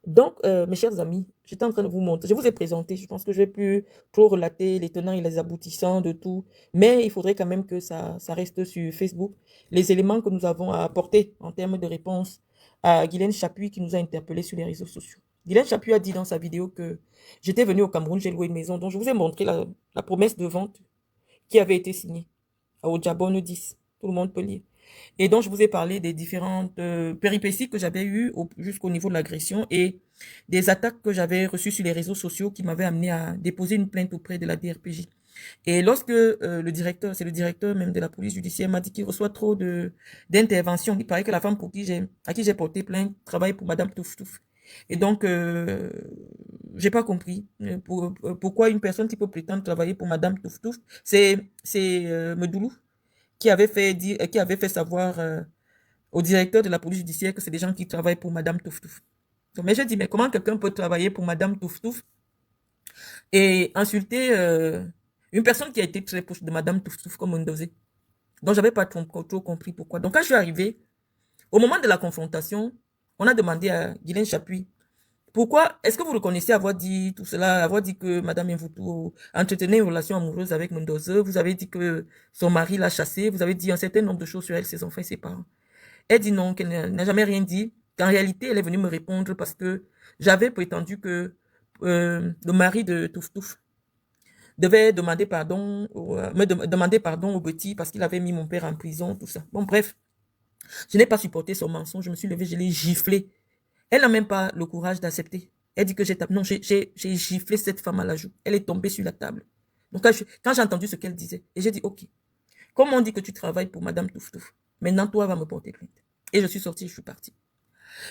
Donc, mes chers amis, j'étais en train de vous montrer, je vous ai présenté, je pense que je vais plus trop relater les tenants et les aboutissants de tout, mais il faudrait quand même que ça reste sur Facebook. Les éléments que nous avons à apporter en termes de réponse à Guylaine Chapuis qui nous a interpellés sur les réseaux sociaux. Guylaine Chapuis a dit dans sa vidéo que j'étais venu au Cameroun, j'ai loué une maison, donc je vous ai montré la promesse de vente qui avait été signée à Ojabone 10. Tout le monde peut lire. Et donc, je vous ai parlé des différentes péripéties que j'avais eues jusqu'au niveau de l'agression et des attaques que j'avais reçues sur les réseaux sociaux qui m'avaient amené à déposer une plainte auprès de la DRPJ. Et lorsque le directeur, c'est le directeur même de la police judiciaire, m'a dit qu'il reçoit trop d'interventions, il paraît que la femme à qui j'ai porté plainte travaille pour Madame Touf Touf. Et donc, j'ai pas compris pourquoi une personne qui peut prétendre travailler pour Madame Touf Touf, c'est Medoulou qui avait fait savoir au directeur de la police judiciaire que c'est des gens qui travaillent pour Madame Touf Touf. Donc, mais je dis, mais comment quelqu'un peut travailler pour Madame Touf Touf et insulter une personne qui a été très proche de Madame Touf Touf comme Ndosé. Donc, j'avais pas trop compris pourquoi. Donc, quand je suis arrivé, au moment de la confrontation, on a demandé à Guylaine Chapuis, pourquoi est-ce que vous reconnaissez avoir dit tout cela, avoir dit que Madame Mvutu entretenait une relation amoureuse avec Mendoza, vous avez dit que son mari l'a chassée, vous avez dit un certain nombre de choses sur elle, ses enfants et ses parents. Elle dit non, qu'elle n'a jamais rien dit, qu'en réalité, elle est venue me répondre parce que j'avais prétendu que le mari de Touf Touf devait demander pardon, demander pardon au petit parce qu'il avait mis mon père en prison, tout ça. Bon, bref, je n'ai pas supporté son mensonge, je me suis levée, je l'ai giflé. Elle n'a même pas le courage d'accepter. Elle dit que j'ai tapé. Non, j'ai giflé cette femme à la joue. Elle est tombée sur la table. Donc, quand j'ai entendu ce qu'elle disait, et j'ai dit, OK, comme on dit que tu travailles pour Madame Touf Touf, maintenant, toi, va me porter plainte. Et je suis sortie, je suis partie.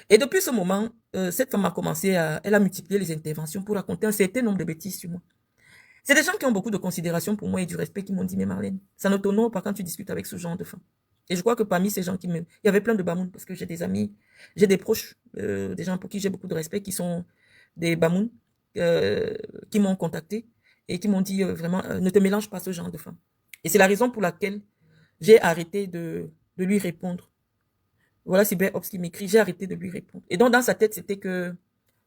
Et depuis ce moment, cette femme a commencé elle a multiplié les interventions pour raconter un certain nombre de bêtises sur moi. C'est des gens qui ont beaucoup de considération pour moi et du respect qui m'ont dit, mais Marlène, ça ne t'honore pas quand tu discutes avec ce genre de femmes. Et je crois que parmi ces gens il y avait plein de Bamoun, parce que j'ai des amis, j'ai des proches, des gens pour qui j'ai beaucoup de respect, qui sont des Bamoun, euh, qui m'ont contacté et qui m'ont dit vraiment, ne te mélange pas ce genre de femmes. Et c'est la raison pour laquelle j'ai arrêté de lui répondre. Voilà Cyber Ops qui m'écrit, j'ai arrêté de lui répondre. Et donc dans sa tête, c'était que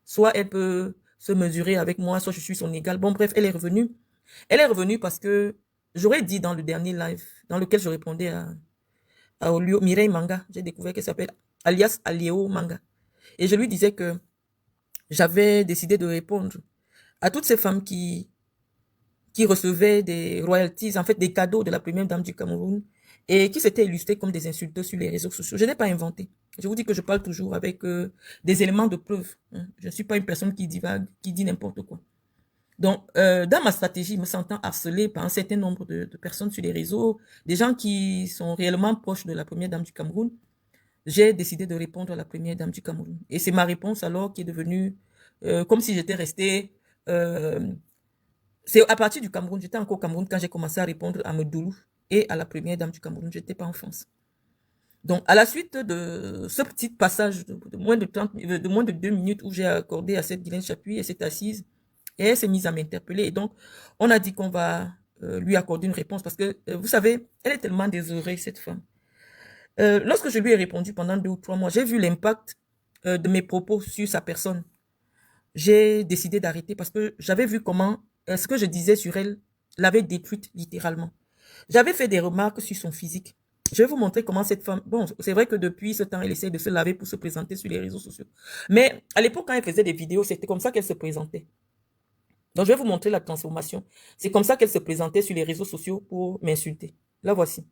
soit elle peut se mesurer avec moi, soit je suis son égal. Bon, bref, elle est revenue. Elle est revenue parce que j'aurais dit dans le dernier live, dans lequel je répondais à Olio, Mireille Manga, j'ai découvert qu'elle s'appelle alias Alieo Manga. Et je lui disais que j'avais décidé de répondre à toutes ces femmes qui recevaient des royalties, en fait des cadeaux de la première dame du Cameroun, et qui s'étaient illustrées comme des insulteurs sur les réseaux sociaux. Je n'ai pas inventé. Je vous dis que je parle toujours avec des éléments de preuve. Hein. Je ne suis pas une personne qui divague, qui dit n'importe quoi. Donc, dans ma stratégie, me sentant harcelée par un certain nombre de personnes sur les réseaux, des gens qui sont réellement proches de la première dame du Cameroun, j'ai décidé de répondre à la première dame du Cameroun. Et c'est ma réponse alors qui est devenue comme si j'étais restée euh, c'est à partir du Cameroun, j'étais encore au Cameroun quand j'ai commencé à répondre à Medoulou et à la première dame du Cameroun, je n'étais pas en France. Donc, à la suite de ce petit passage de moins de 30, de moins de 2 minutes où j'ai accordé à cette Guylaine Chapuis, elle s'est assise et elle s'est mise à m'interpeller. Et donc, on a dit qu'on va lui accorder une réponse parce que, vous savez, elle est tellement désœuvrée, cette femme. Lorsque je lui ai répondu pendant 2 ou 3 mois, j'ai vu l'impact de mes propos sur sa personne. J'ai décidé d'arrêter parce que j'avais vu comment ce que je disais sur elle l'avait détruite littéralement. J'avais fait des remarques sur son physique. Je vais vous montrer comment cette femme... Bon, c'est vrai que depuis ce temps, elle essaie de se laver pour se présenter sur les réseaux sociaux. Mais à l'époque, quand elle faisait des vidéos, c'était comme ça qu'elle se présentait. Donc, je vais vous montrer la transformation. C'est comme ça qu'elle se présentait sur les réseaux sociaux pour m'insulter. La voici.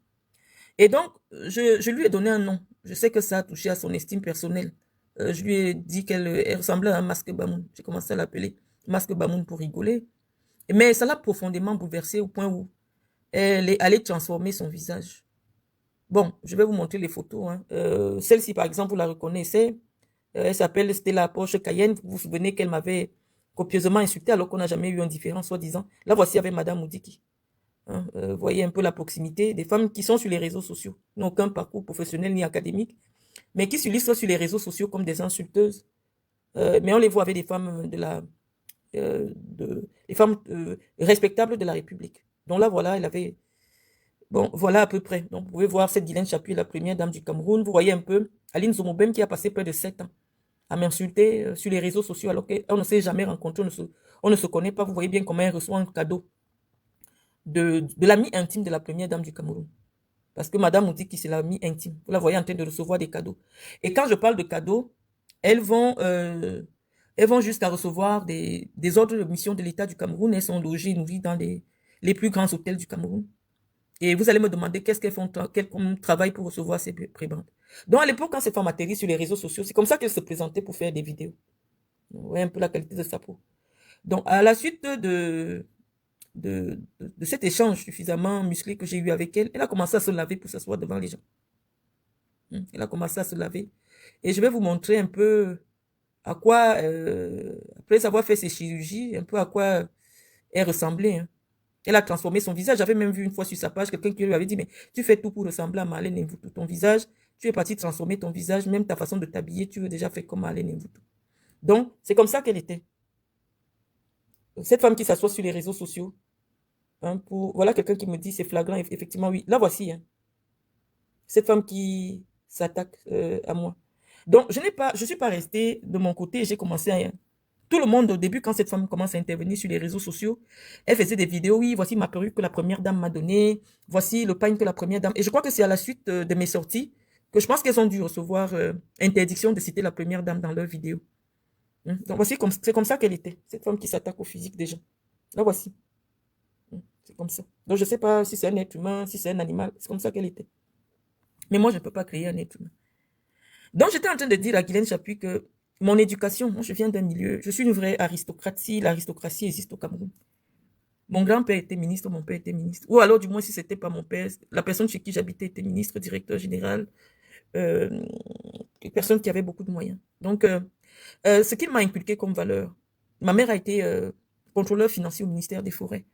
Et donc, je lui ai donné un nom. Je sais que ça a touché à son estime personnelle. Je lui ai dit qu'elle ressemblait à un masque Bamoun. J'ai commencé à l'appeler masque Bamoun pour rigoler. Mais ça l'a profondément bouleversée au point où elle est allée transformer son visage. Bon, je vais vous montrer les photos. Hein. Celle-ci, par exemple, vous la reconnaissez. Elle s'appelle Stella Porsche Cayenne. Vous vous souvenez qu'elle m'avait copieusement insulté alors qu'on n'a jamais eu un différent, soi-disant. La voici avec Madame Moudiki. Hein, voyez un peu la proximité des femmes qui sont sur les réseaux sociaux, qui n'ont aucun parcours professionnel ni académique, mais qui s'illustrent sur les réseaux sociaux comme des insulteuses. Mais on les voit avec des femmes des femmes respectables de la République. Donc là, voilà, elle avait, bon, voilà à peu près. Donc vous pouvez voir cette Guylaine Chapuis, la première dame du Cameroun. Vous voyez un peu Aline Zomobem qui a passé près de 7 ans à m'insulter sur les réseaux sociaux alors qu'on ne s'est jamais rencontré, on ne se connaît pas. Vous voyez bien comment elle reçoit un cadeau de l'ami intime de la première dame du Cameroun. Parce que Madame Mouti, qui c'est l'ami intime, vous la voyez en train de recevoir des cadeaux. Et quand je parle de cadeaux, elles vont, euh, elles vont jusqu'à recevoir des ordres de mission de l'État du Cameroun. Elles sont logées, nourries dans les plus grands hôtels du Cameroun. Et vous allez me demander qu'est-ce qu'elles font, quel travail pour recevoir ces prébendes. Donc à l'époque, quand ces femmes atterrissent sur les réseaux sociaux, c'est comme ça qu'elles se présentaient pour faire des vidéos. Vous voyez un peu la qualité de sa peau. Donc à la suite de cet échange suffisamment musclé que j'ai eu avec elle, elle a commencé à se laver pour s'asseoir devant les gens. Elle a commencé à se laver. Et je vais vous montrer un peu à quoi, après avoir fait ses chirurgies, un peu à quoi elle ressemblait. Elle a transformé son visage. J'avais même vu une fois sur sa page quelqu'un qui lui avait dit, mais tu fais tout pour ressembler à Marlène Mvuto. Ton visage, tu es parti transformer ton visage, même ta façon de t'habiller, tu veux déjà faire comme Marlène Mvuto. Donc, c'est comme ça qu'elle était. Cette femme qui s'assoit sur les réseaux sociaux, voilà quelqu'un qui me dit, c'est flagrant, effectivement, oui. La voici, cette femme qui s'attaque à moi. Donc, je ne suis pas restée de mon côté, j'ai commencé à... Tout le monde, au début, quand cette femme commence à intervenir sur les réseaux sociaux, elle faisait des vidéos, oui, voici ma perruque que la première dame m'a donnée, voici le pagne que la première dame... Et je crois que c'est à la suite de mes sorties que je pense qu'elles ont dû recevoir interdiction de citer la première dame dans leurs vidéos. Donc, voici, c'est comme ça qu'elle était, cette femme qui s'attaque au physique des gens. La voici. C'est comme ça. Donc, je ne sais pas si c'est un être humain, si c'est un animal, c'est comme ça qu'elle était. Mais moi, je ne peux pas créer un être humain. Donc, j'étais en train de dire à Guylaine Chapuis que mon éducation, moi, je viens d'un milieu, je suis une vraie aristocratie, l'aristocratie existe au Cameroun. Mon grand-père était ministre, mon père était ministre. Ou alors, du moins, si ce n'était pas mon père, la personne chez qui j'habitais était ministre, directeur général, une personne qui avait beaucoup de moyens. Donc, ce qu'il m'a inculqué comme valeur, ma mère a été contrôleur financier au ministère des Forêts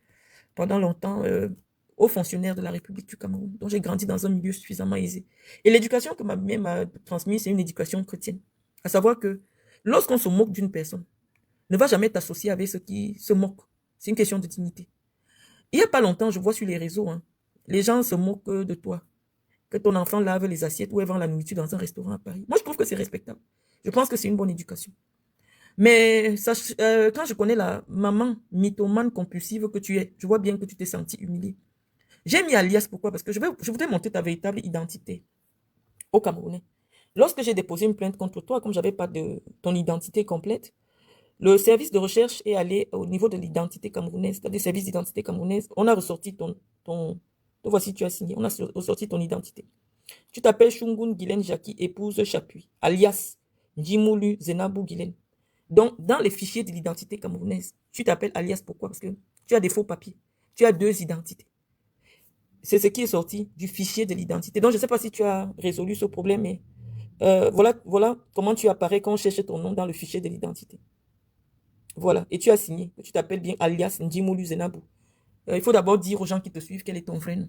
pendant longtemps, haut fonctionnaire de la République du Cameroun. Donc, j'ai grandi dans un milieu suffisamment aisé. Et l'éducation que ma mère m'a transmise, c'est une éducation chrétienne. À savoir que lorsqu'on se moque d'une personne, ne va jamais t'associer avec ceux qui se moquent. C'est une question de dignité. Il n'y a pas longtemps, je vois sur les réseaux, les gens se moquent de toi. Que ton enfant lave les assiettes ou elle vend la nourriture dans un restaurant à Paris. Moi, je trouve que c'est respectable. Je pense que c'est une bonne éducation. Mais quand je connais la maman mythomane compulsive que tu es, je vois bien que tu t'es senti humilié. J'ai mis alias, pourquoi? Parce que je voudrais montrer ta véritable identité au Camerounais. Lorsque j'ai déposé une plainte contre toi, comme je n'avais pas de ton identité complète, le service de recherche est allé au niveau de l'identité camerounaise, c'est-à-dire service d'identité camerounaise. On a ressorti voici, tu as signé, on a ressorti ton identité. Tu t'appelles Shungun Guylaine Jackie, épouse Chapuis, alias Njimoulu Zenabou Guylaine. Donc, dans les fichiers de l'identité camerounaise, tu t'appelles alias pourquoi? Parce que tu as des faux papiers. Tu as deux identités. C'est ce qui est sorti du fichier de l'identité. Donc, je ne sais pas si tu as résolu ce problème, mais voilà comment tu apparais quand on cherche ton nom dans le fichier de l'identité. Voilà. Et tu as signé. Tu t'appelles bien alias Njimoulu Zenabou. Il faut d'abord dire aux gens qui te suivent quel est ton vrai nom.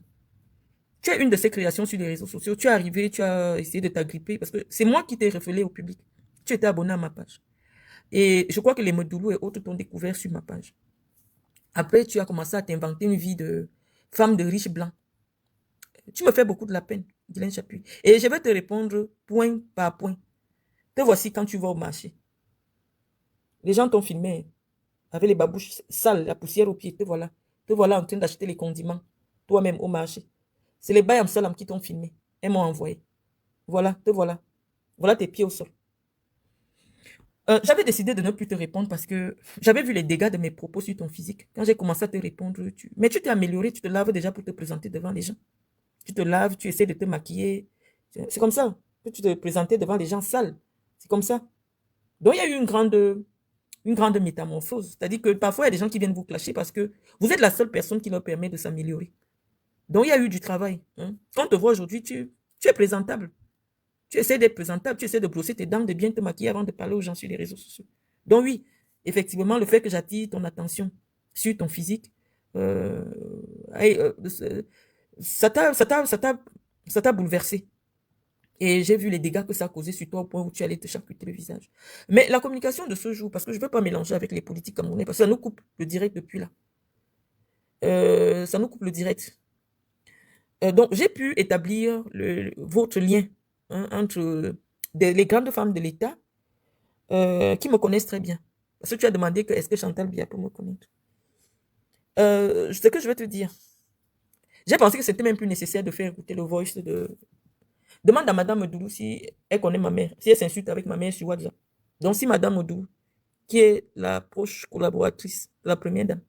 Tu as une de ces créations sur les réseaux sociaux. Tu es arrivé, tu as essayé de t'agripper parce que c'est moi qui t'ai révélé au public. Tu étais abonné à ma page. Et je crois que les Medoulou et autres t'ont découvert sur ma page. Après, tu as commencé à t'inventer une vie de femme de riche blanc. Tu me fais beaucoup de la peine, Guylaine Chapuis. Et je vais te répondre point par point. Te voici quand tu vas au marché. Les gens t'ont filmé avec les babouches sales, la poussière aux pieds. Te voilà. Te voilà en train d'acheter les condiments, toi-même au marché. C'est les Bayam Salam qui t'ont filmé. Elles m'ont envoyé. Voilà, te voilà. Voilà tes pieds au sol. J'avais décidé de ne plus te répondre parce que j'avais vu les dégâts de mes propos sur ton physique. Quand j'ai commencé à te répondre, mais tu t'es amélioré, tu te laves déjà pour te présenter devant les gens. Tu te laves, tu essaies de te maquiller. C'est comme ça que tu te présentais devant les gens sales. C'est comme ça. Donc, il y a eu une grande métamorphose. C'est-à-dire que parfois, il y a des gens qui viennent vous clasher parce que vous êtes la seule personne qui leur permet de s'améliorer. Donc, il y a eu du travail. Quand on te voit aujourd'hui, tu es présentable. Tu essaies d'être présentable, tu essaies de brosser tes dents, de bien te maquiller avant de parler aux gens sur les réseaux sociaux. Donc oui, effectivement, le fait que j'attire ton attention sur ton physique, ça t'a bouleversé. Et j'ai vu les dégâts que ça a causé sur toi au point où tu allais te charcuter le visage. Mais la communication de ce jour, parce que je ne veux pas mélanger avec les politiques camerounais, parce que ça nous coupe le direct depuis là. Ça nous coupe le direct. Donc, j'ai pu établir votre lien entre les grandes femmes de l'État qui me connaissent très bien. Parce que tu as demandé que est-ce que Chantal Biya peut me connaître. Ce que je vais te dire, j'ai pensé que c'était même plus nécessaire de faire écouter le voice de... Demande à Madame Doulou si elle connaît ma mère, si elle s'insulte avec ma mère sur WhatsApp. Donc si Madame Doulou, qui est la proche collaboratrice, la première dame,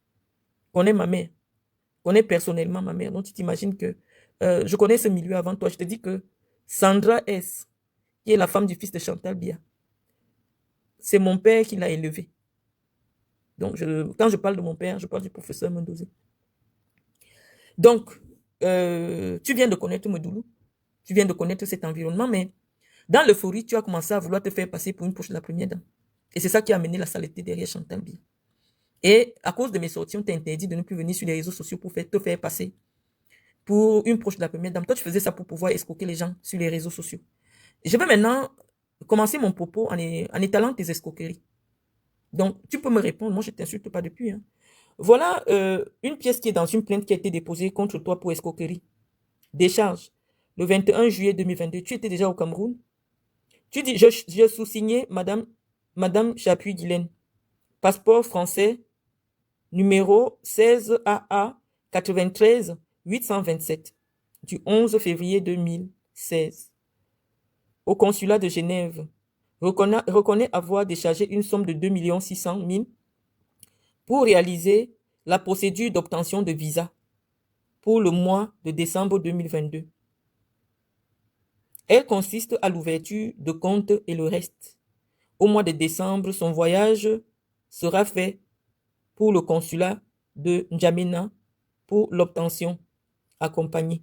connaît ma mère, connaît personnellement ma mère, donc tu t'imagines que je connais ce milieu avant toi. Je te dis que Sandra S., qui est la femme du fils de Chantal Biya, c'est mon père qui l'a élevée. Donc, quand je parle de mon père, je parle du professeur Mendoza. Donc, tu viens de connaître Medoulou, tu viens de connaître cet environnement, mais dans l'euphorie, tu as commencé à vouloir te faire passer pour une proche de la première dame. Et c'est ça qui a amené la saleté derrière Chantal Biya. Et à cause de mes sorties, on t'a interdit de ne plus venir sur les réseaux sociaux pour te faire passer pour une proche de la première dame. Toi, tu faisais ça pour pouvoir escroquer les gens sur les réseaux sociaux. Je vais maintenant commencer mon propos en étalant tes escroqueries. Donc, tu peux me répondre. Moi, je ne t'insulte pas depuis. Hein. Voilà une pièce qui est dans une plainte qui a été déposée contre toi pour escroquerie. Décharge. Le 21 juillet 2022. Tu étais déjà au Cameroun. Tu dis, je sous-signais Madame Chapuis-Guilaine. Passeport français, numéro 16AA 93 827 du 11 février 2016. Au consulat de Genève. Reconnaît avoir déchargé une somme de 2 600 000 pour réaliser la procédure d'obtention de visa pour le mois de décembre 2022. Elle consiste à l'ouverture de compte et le reste. Au mois de décembre, son voyage sera fait pour le consulat de N'Djamena pour l'obtention accompagnée.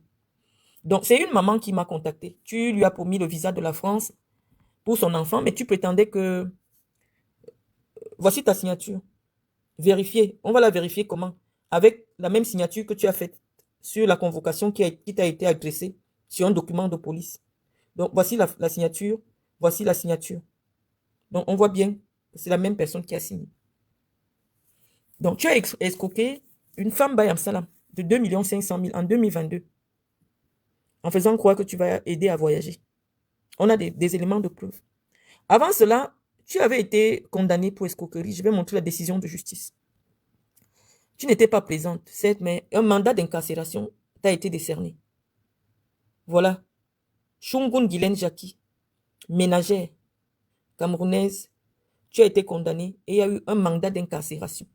Donc, c'est une maman qui m'a contacté. Tu lui as promis le visa de la France pour son enfant, mais tu prétendais que... Voici ta signature. Vérifier. On va la vérifier comment? Avec la même signature que tu as faite sur la convocation qui t'a été adressée sur un document de police. Donc, voici la signature. Voici la signature. Donc, on voit bien que c'est la même personne qui a signé. Donc, tu as escroqué une femme Bayam Salam de 2 500 000 en 2022 en faisant croire que tu vas aider à voyager. On a des éléments de preuve. Avant cela, tu avais été condamné pour escroquerie. Je vais montrer la décision de justice. Tu n'étais pas présente, certes, mais un mandat d'incarcération t'a été décerné. Voilà. Shungun Guylaine Jackie, ménagère, camerounaise, tu as été condamné et il y a eu un mandat d'incarcération.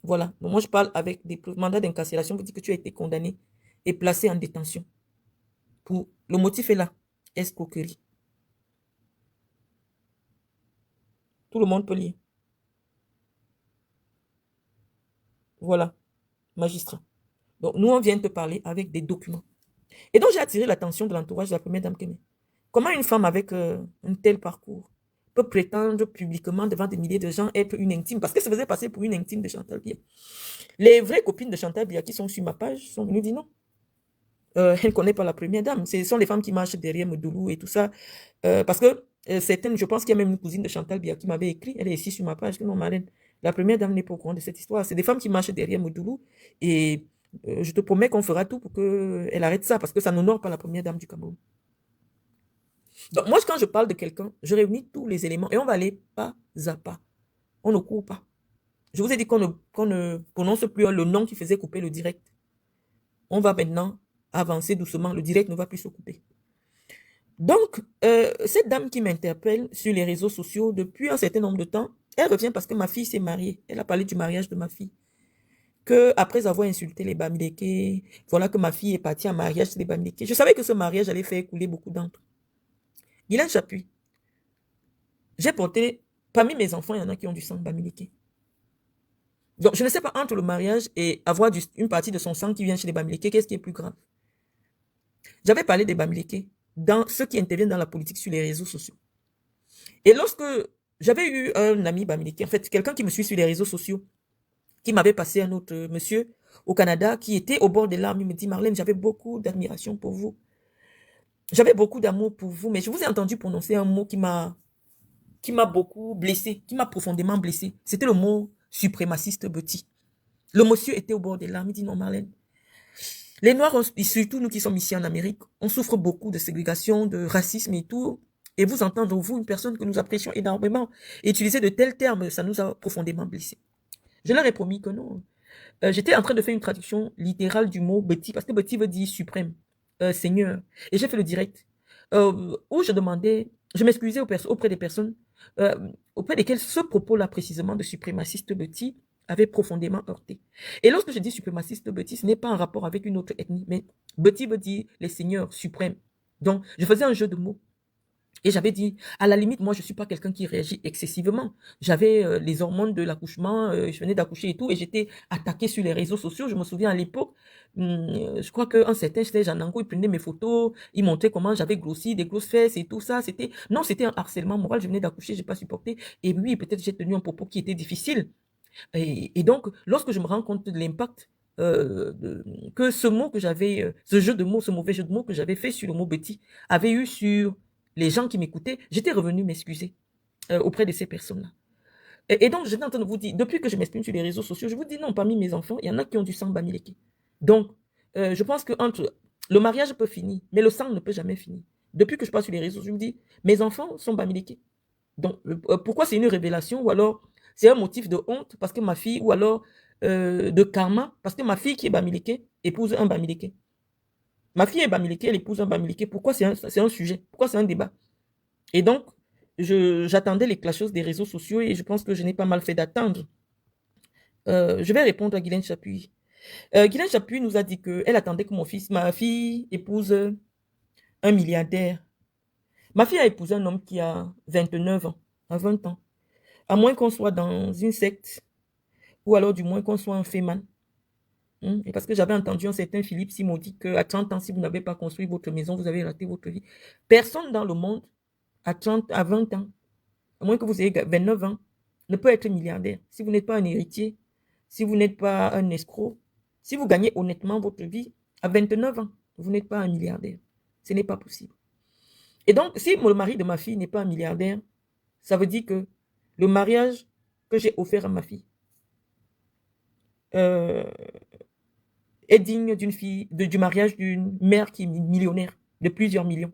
Voilà. Donc moi, je parle avec des preuves. Mandat d'incarcération vous dit que tu as été condamné et placé en détention. Le motif est là. Escroquerie. Tout le monde peut lire. Voilà. Magistrat. Donc, nous, on vient te parler avec des documents. Et donc, j'ai attiré l'attention de l'entourage de la première dame Kémé. Comment une femme avec un tel parcours peut prétendre publiquement devant des milliers de gens être une intime? Parce qu'elle se faisait passer pour une intime de Chantal Biya. Les vraies copines de Chantal Biya qui sont sur ma page sont venues dire non. Elle ne connaît pas la première dame. Ce sont les femmes qui marchent derrière Medoulou et tout ça. Parce que certaines, je pense qu'il y a même une cousine de Chantal Biya qui m'avait écrit, elle est ici sur ma page, que non, Marlène, la première dame n'est pas au courant de cette histoire. C'est des femmes qui marchent derrière Medoulou et je te promets qu'on fera tout pour qu'elle arrête ça parce que ça n'honore pas la première dame du Cameroun. Donc moi, quand je parle de quelqu'un, je réunis tous les éléments et on va aller pas à pas. On ne court pas. Je vous ai dit qu'on ne prononce plus le nom qui faisait couper le direct. On va maintenant avancer doucement. Le direct ne va plus se couper. Donc, cette dame qui m'interpelle sur les réseaux sociaux depuis un certain nombre de temps, elle revient parce que ma fille s'est mariée. Elle a parlé du mariage de ma fille. Que après avoir insulté les Bamileke, voilà que ma fille est partie en mariage chez les Bamileke. Je savais que ce mariage allait faire couler beaucoup d'encre. Guylaine Chapuis, j'ai porté, parmi mes enfants, il y en a qui ont du sang Bamileke. Donc, je ne sais pas, entre le mariage et avoir une partie de son sang qui vient chez les Bamileke, qu'est-ce qui est plus grave? J'avais parlé des Bamileke dans ceux qui interviennent dans la politique sur les réseaux sociaux. Et lorsque j'avais eu un ami Bamileke, en fait, quelqu'un qui me suit sur les réseaux sociaux, qui m'avait passé un autre monsieur au Canada, qui était au bord des larmes, il me dit, Marlène, j'avais beaucoup d'admiration pour vous. J'avais beaucoup d'amour pour vous, mais je vous ai entendu prononcer un mot qui m'a beaucoup blessé, qui m'a profondément blessé. C'était le mot suprémaciste Betty. Le monsieur était au bord des larmes, il dit, non Marlène, les Noirs, surtout nous qui sommes ici en Amérique, on souffre beaucoup de ségrégation, de racisme et tout. et vous entendre, vous, une personne que nous apprécions énormément, utiliser de tels termes, ça nous a profondément blessés. Je leur ai promis que non. J'étais en train de faire une traduction littérale du mot Betty, parce que Betty veut dire suprême, Seigneur. Et j'ai fait le direct, où je demandais, je m'excusais auprès des personnes, auprès desquelles ce propos-là précisément de suprémaciste Betty avait profondément heurté. Et lorsque je dis suprémaciste Betty, ce n'est pas en rapport avec une autre ethnie, mais Betty veut dire les seigneurs suprêmes. Donc, je faisais un jeu de mots. Et j'avais dit, à la limite, moi, je ne suis pas quelqu'un qui réagit excessivement. J'avais les hormones de l'accouchement, je venais d'accoucher et tout, et j'étais attaquée sur les réseaux sociaux. Je me souviens à l'époque, je crois qu'un certain Jean Nango, il prenait mes photos, il montrait comment j'avais grossi, des grosses fesses et tout ça. Non, c'était un harcèlement moral. Je venais d'accoucher, je n'ai pas supporté. Et oui, peut-être j'ai tenu un propos qui était difficile. Et donc, lorsque je me rends compte de l'impact que ce mot que j'avais, ce jeu de mots, ce mauvais jeu de mots que j'avais fait sur le mot Betty avait eu sur les gens qui m'écoutaient, j'étais revenu m'excuser auprès de ces personnes-là. Et donc, j'étais en train de vous dire, depuis que je m'exprime sur les réseaux sociaux, je vous dis non, parmi mes enfants, il y en a qui ont du sang bamileke. Donc, je pense que entre le mariage peut finir, mais le sang ne peut jamais finir. Depuis que je passe sur les réseaux, je vous dis, mes enfants sont bamileke. Donc, pourquoi c'est une révélation ou alors c'est un motif de honte parce que ma fille, ou alors de karma, parce que ma fille qui est bamileke épouse un bamileke. Ma fille est bamileke, elle épouse un bamileke. Pourquoi c'est un sujet? Pourquoi c'est un débat? Et donc, j'attendais les clashos des réseaux sociaux et je pense que je n'ai pas mal fait d'attendre. Je vais répondre à Guylaine Chapuis. Guylaine Chapuis nous a dit qu'elle attendait que ma fille épouse un milliardaire. Ma fille a épousé un homme qui a 29 ans, à 20 ans. À moins qu'on soit dans une secte, ou alors du moins qu'on soit un féman. Et parce que j'avais entendu un certain Philippe Simodi qu'à 30 ans, si vous n'avez pas construit votre maison, vous avez raté votre vie. Personne dans le monde, à 20 ans, à moins que vous ayez 29 ans, ne peut être milliardaire. Si vous n'êtes pas un héritier, si vous n'êtes pas un escroc, si vous gagnez honnêtement votre vie, à 29 ans, vous n'êtes pas un milliardaire. Ce n'est pas possible. Et donc, si le mari de ma fille n'est pas un milliardaire, ça veut dire que le mariage que j'ai offert à ma fille est digne d'une fille, du mariage d'une mère qui est millionnaire, de plusieurs millions.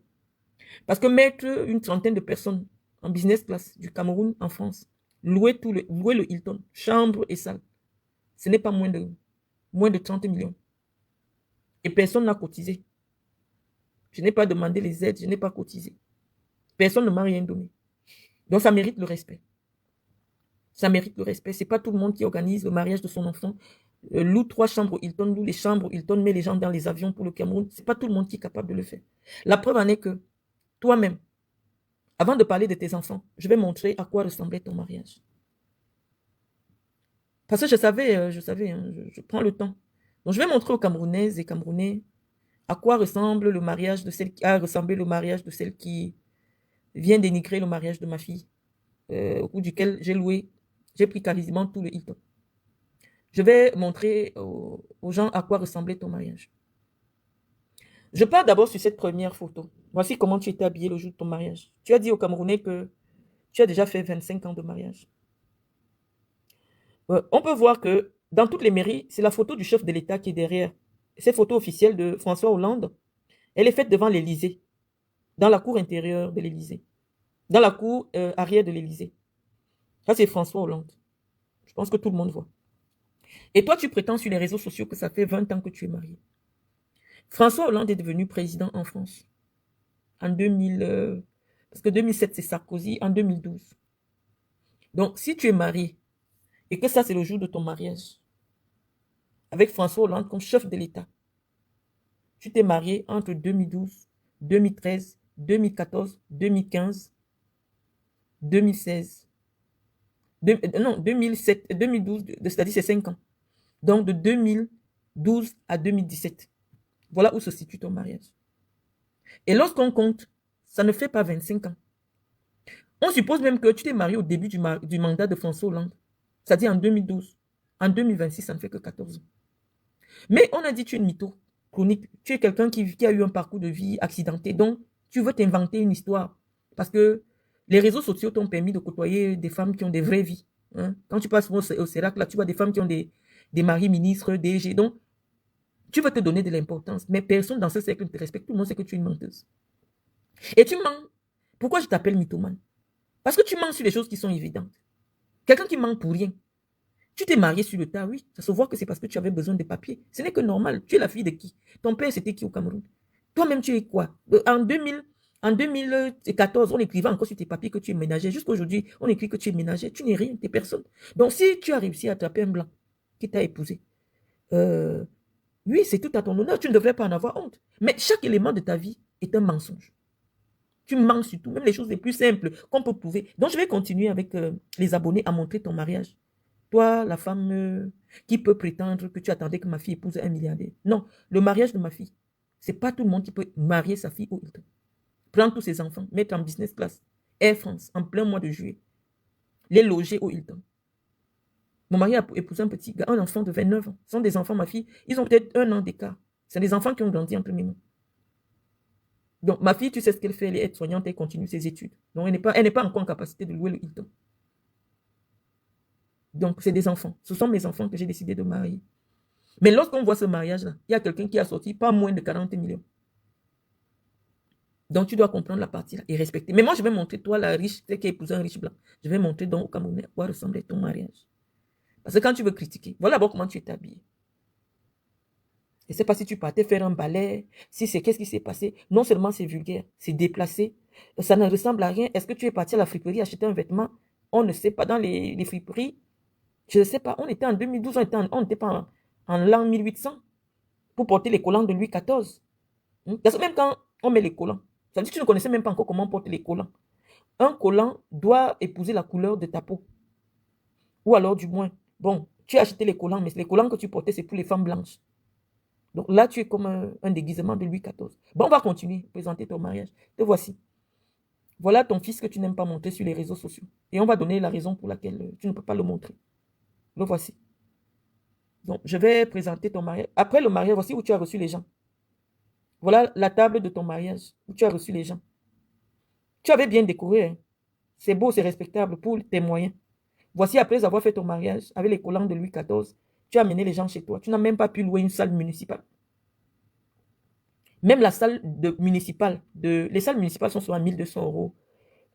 Parce que mettre une trentaine de personnes en business class du Cameroun en France, louer le Hilton, chambre et salle, ce n'est pas moins de 30 millions. Et personne n'a cotisé. Je n'ai pas demandé les aides, je n'ai pas cotisé. Personne ne m'a rien donné. Donc ça mérite le respect. Ça mérite le respect. Ce n'est pas tout le monde qui organise le mariage de son enfant. Loue 3 chambres Hilton, loue les chambres Hilton, met les gens dans les avions pour le Cameroun. Ce n'est pas tout le monde qui est capable de le faire. La preuve en est que toi-même, avant de parler de tes enfants, je vais montrer à quoi ressemblait ton mariage. Parce que je savais, hein, je prends le temps. Donc je vais montrer aux Camerounaises et Camerounais à quoi ressemble le mariage de celle qui a ressemblé le mariage de celle qui vient dénigrer le mariage de ma fille, au cours duquel j'ai pris quasiment tout le Hilton. Je vais montrer aux gens à quoi ressemblait ton mariage. Je pars d'abord sur cette première photo. Voici comment tu étais habillé le jour de ton mariage. Tu as dit aux Camerounais que tu as déjà fait 25 ans de mariage. On peut voir que dans toutes les mairies, c'est la photo du chef de l'État qui est derrière. Cette photo officielle de François Hollande, elle est faite devant l'Élysée, dans la cour intérieure de l'Élysée, dans la cour arrière de l'Élysée. Ça, c'est François Hollande. Je pense que tout le monde voit. Et toi, tu prétends sur les réseaux sociaux que ça fait 20 ans que tu es marié. François Hollande est devenu président en France en 2000, parce que 2007 c'est Sarkozy, en 2012. Donc, si tu es marié et que ça c'est le jour de ton mariage avec François Hollande comme chef de l'État, tu t'es marié entre 2012, 2013, 2014, 2015, 2016. Non, 2007, 2012, c'est-à-dire c'est 5 ans. Donc, de 2012 à 2017. Voilà où se situe ton mariage. Et lorsqu'on compte, ça ne fait pas 25 ans. On suppose même que tu t'es marié au début du mandat de François Hollande, c'est-à-dire en 2012. En 2026, ça ne fait que 14 ans. Mais on a dit que tu es une mytho chronique. Tu es quelqu'un qui a eu un parcours de vie accidenté. Donc, tu veux t'inventer une histoire. Parce que les réseaux sociaux t'ont permis de côtoyer des femmes qui ont des vraies vies. Hein? Quand tu passes au CERAC, là, tu vois des femmes qui ont des maris ministres, DG. Donc, tu veux te donner de l'importance. Mais personne dans ce cercle ne te respecte. Tout le monde sait que tu es une menteuse. Et tu mens. Pourquoi je t'appelle mythomane? Parce que tu mens sur les choses qui sont évidentes. Quelqu'un qui ment pour rien. Tu t'es marié sur le tas, oui. Ça se voit que c'est parce que tu avais besoin de papiers. Ce n'est que normal. Tu es la fille de qui? Ton père, c'était qui au Cameroun? Toi-même, tu es quoi? En 2014, on écrivait encore sur tes papiers que tu es ménager. Jusqu'aujourd'hui, on écrit que tu es ménager. Tu n'es rien, tu n'es personne. Donc, si tu as réussi à attraper un blanc qui t'a épousé, oui, c'est tout à ton honneur. Tu ne devrais pas en avoir honte. Mais chaque élément de ta vie est un mensonge. Tu mens sur tout, même les choses les plus simples qu'on peut prouver. Donc, je vais continuer avec les abonnés à montrer ton mariage. Toi, la femme qui peut prétendre que tu attendais que ma fille épouse un milliardaire. Non, le mariage de ma fille, c'est pas tout le monde qui peut marier sa fille au Hilton. Prendre tous ses enfants, mettre en business class, Air France, en plein mois de juillet, les loger au Hilton. Mon mari a épousé un petit gars, un enfant de 29 ans. Ce sont des enfants, ma fille, ils ont peut-être 1 an d'écart. C'est des enfants qui ont grandi entre mes mains. Donc, ma fille, tu sais ce qu'elle fait, elle est aide-soignante, elle continue ses études. Donc, elle n'est pas encore en capacité de louer le Hilton. Donc, c'est des enfants. Ce sont mes enfants que j'ai décidé de marier. Mais lorsqu'on voit ce mariage-là, il y a quelqu'un qui a sorti pas moins de 40 millions. Donc, tu dois comprendre la partie-là et respecter. Mais moi, je vais montrer, toi, la riche, celle qui a épousé un riche blanc. Je vais montrer donc au Camerounais à quoi ressemblait ton mariage. Parce que quand tu veux critiquer, voilà d'abord comment tu es habillé. Je ne sais pas si tu partais faire un ballet, si c'est qu'est-ce qui s'est passé. Non seulement c'est vulgaire, c'est déplacé, ça ne ressemble à rien. Est-ce que tu es parti à la friperie acheter un vêtement? On ne sait pas. Dans les friperies, je ne sais pas. On était en 2012, on n'était pas en l'an 1800 pour porter les collants de Louis XIV. Parce que même quand on met les collants, ça veut dire que tu ne connaissais même pas encore comment on porte les collants. Un collant doit épouser la couleur de ta peau. Ou alors du moins, bon, tu as acheté les collants, mais les collants que tu portais, c'est pour les femmes blanches. Donc là, tu es comme un déguisement de Louis XIV. Bon, on va continuer, présenter ton mariage. Te voici. Voilà ton fils que tu n'aimes pas montrer sur les réseaux sociaux. Et on va donner la raison pour laquelle tu ne peux pas le montrer. Le voici. Donc, je vais présenter ton mariage. Après le mariage, voici où tu as reçu les gens. Voilà la table de ton mariage, où tu as reçu les gens. Tu avais bien décoré. Hein? C'est beau, c'est respectable pour tes moyens. Voici après avoir fait ton mariage, avec les collants de Louis XIV, tu as amené les gens chez toi. Tu n'as même pas pu louer une salle municipale. Même la salle municipale, les salles municipales sont souvent à 1200 euros.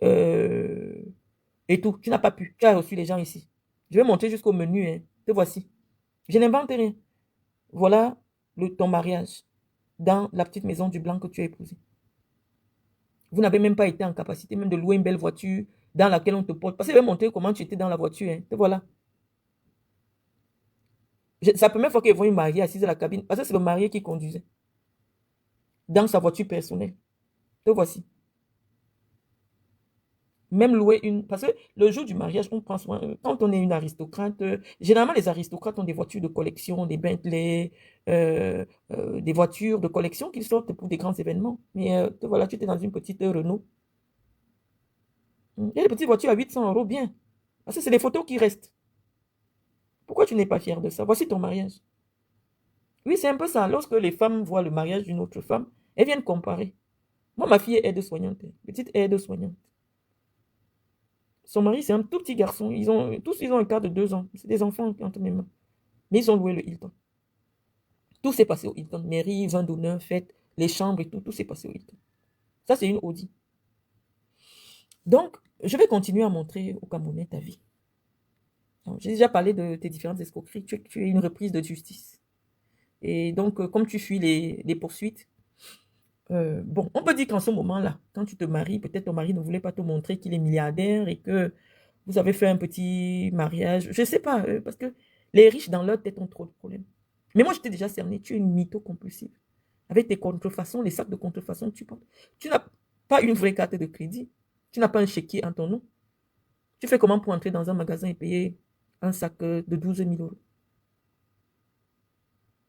Et tout. Tu n'as pas pu. Tu as reçu les gens ici. Je vais monter jusqu'au menu. Hein. Te voici. Je n'invente rien. Voilà ton mariage dans la petite maison du blanc que tu as épousé. Vous n'avez même pas été en capacité même de louer une belle voiture dans laquelle on te porte. Parce que je vais montrer comment tu étais dans la voiture. Hein. Te voilà. C'est la première fois qu'ils voient une mariée assise à la cabine. Parce que c'est le marié qui conduisait. Dans sa voiture personnelle. Te voici. Même louer une... Parce que le jour du mariage, on prend soin... Quand on est une aristocrate, généralement les aristocrates ont des voitures de collection, des Bentley, des voitures de collection qui sortent pour des grands événements. Mais te voilà, tu étais dans une petite Renault. Il y a des petites voitures à 800 euros, bien. Parce que c'est les photos qui restent. Pourquoi tu n'es pas fier de ça? Voici ton mariage. Oui, c'est un peu ça. Lorsque les femmes voient le mariage d'une autre femme, elles viennent comparer. Moi, ma fille est aide-soignante. Petite aide-soignante. Son mari, c'est un tout petit garçon. Tous, ils ont un quart de 2 ans. C'est des enfants entre mes mains. Mais ils ont loué le Hilton. Tout s'est passé au Hilton. Mairie, vin d'honneur, fête, les chambres et tout. Tout s'est passé au Hilton. Ça, c'est une Audi. Donc, je vais continuer à montrer au Camerounais ta vie. J'ai déjà parlé de tes différentes escroqueries. Tu es une reprise de justice. Et donc, comme tu fuis les poursuites, bon, on peut dire qu'en ce moment-là, quand tu te maries, peut-être ton mari ne voulait pas te montrer qu'il est milliardaire et que vous avez fait un petit mariage. Je ne sais pas, parce que les riches dans leur tête ont trop de problèmes. Mais moi, je t'ai déjà cerné, tu es une mytho compulsive. Avec tes contrefaçons, les sacs de contrefaçon que tu portes. Tu n'as pas une vraie carte de crédit. Tu n'as pas un chéquier en ton nom. Tu fais comment pour entrer dans un magasin et payer un sac de 12 000 euros?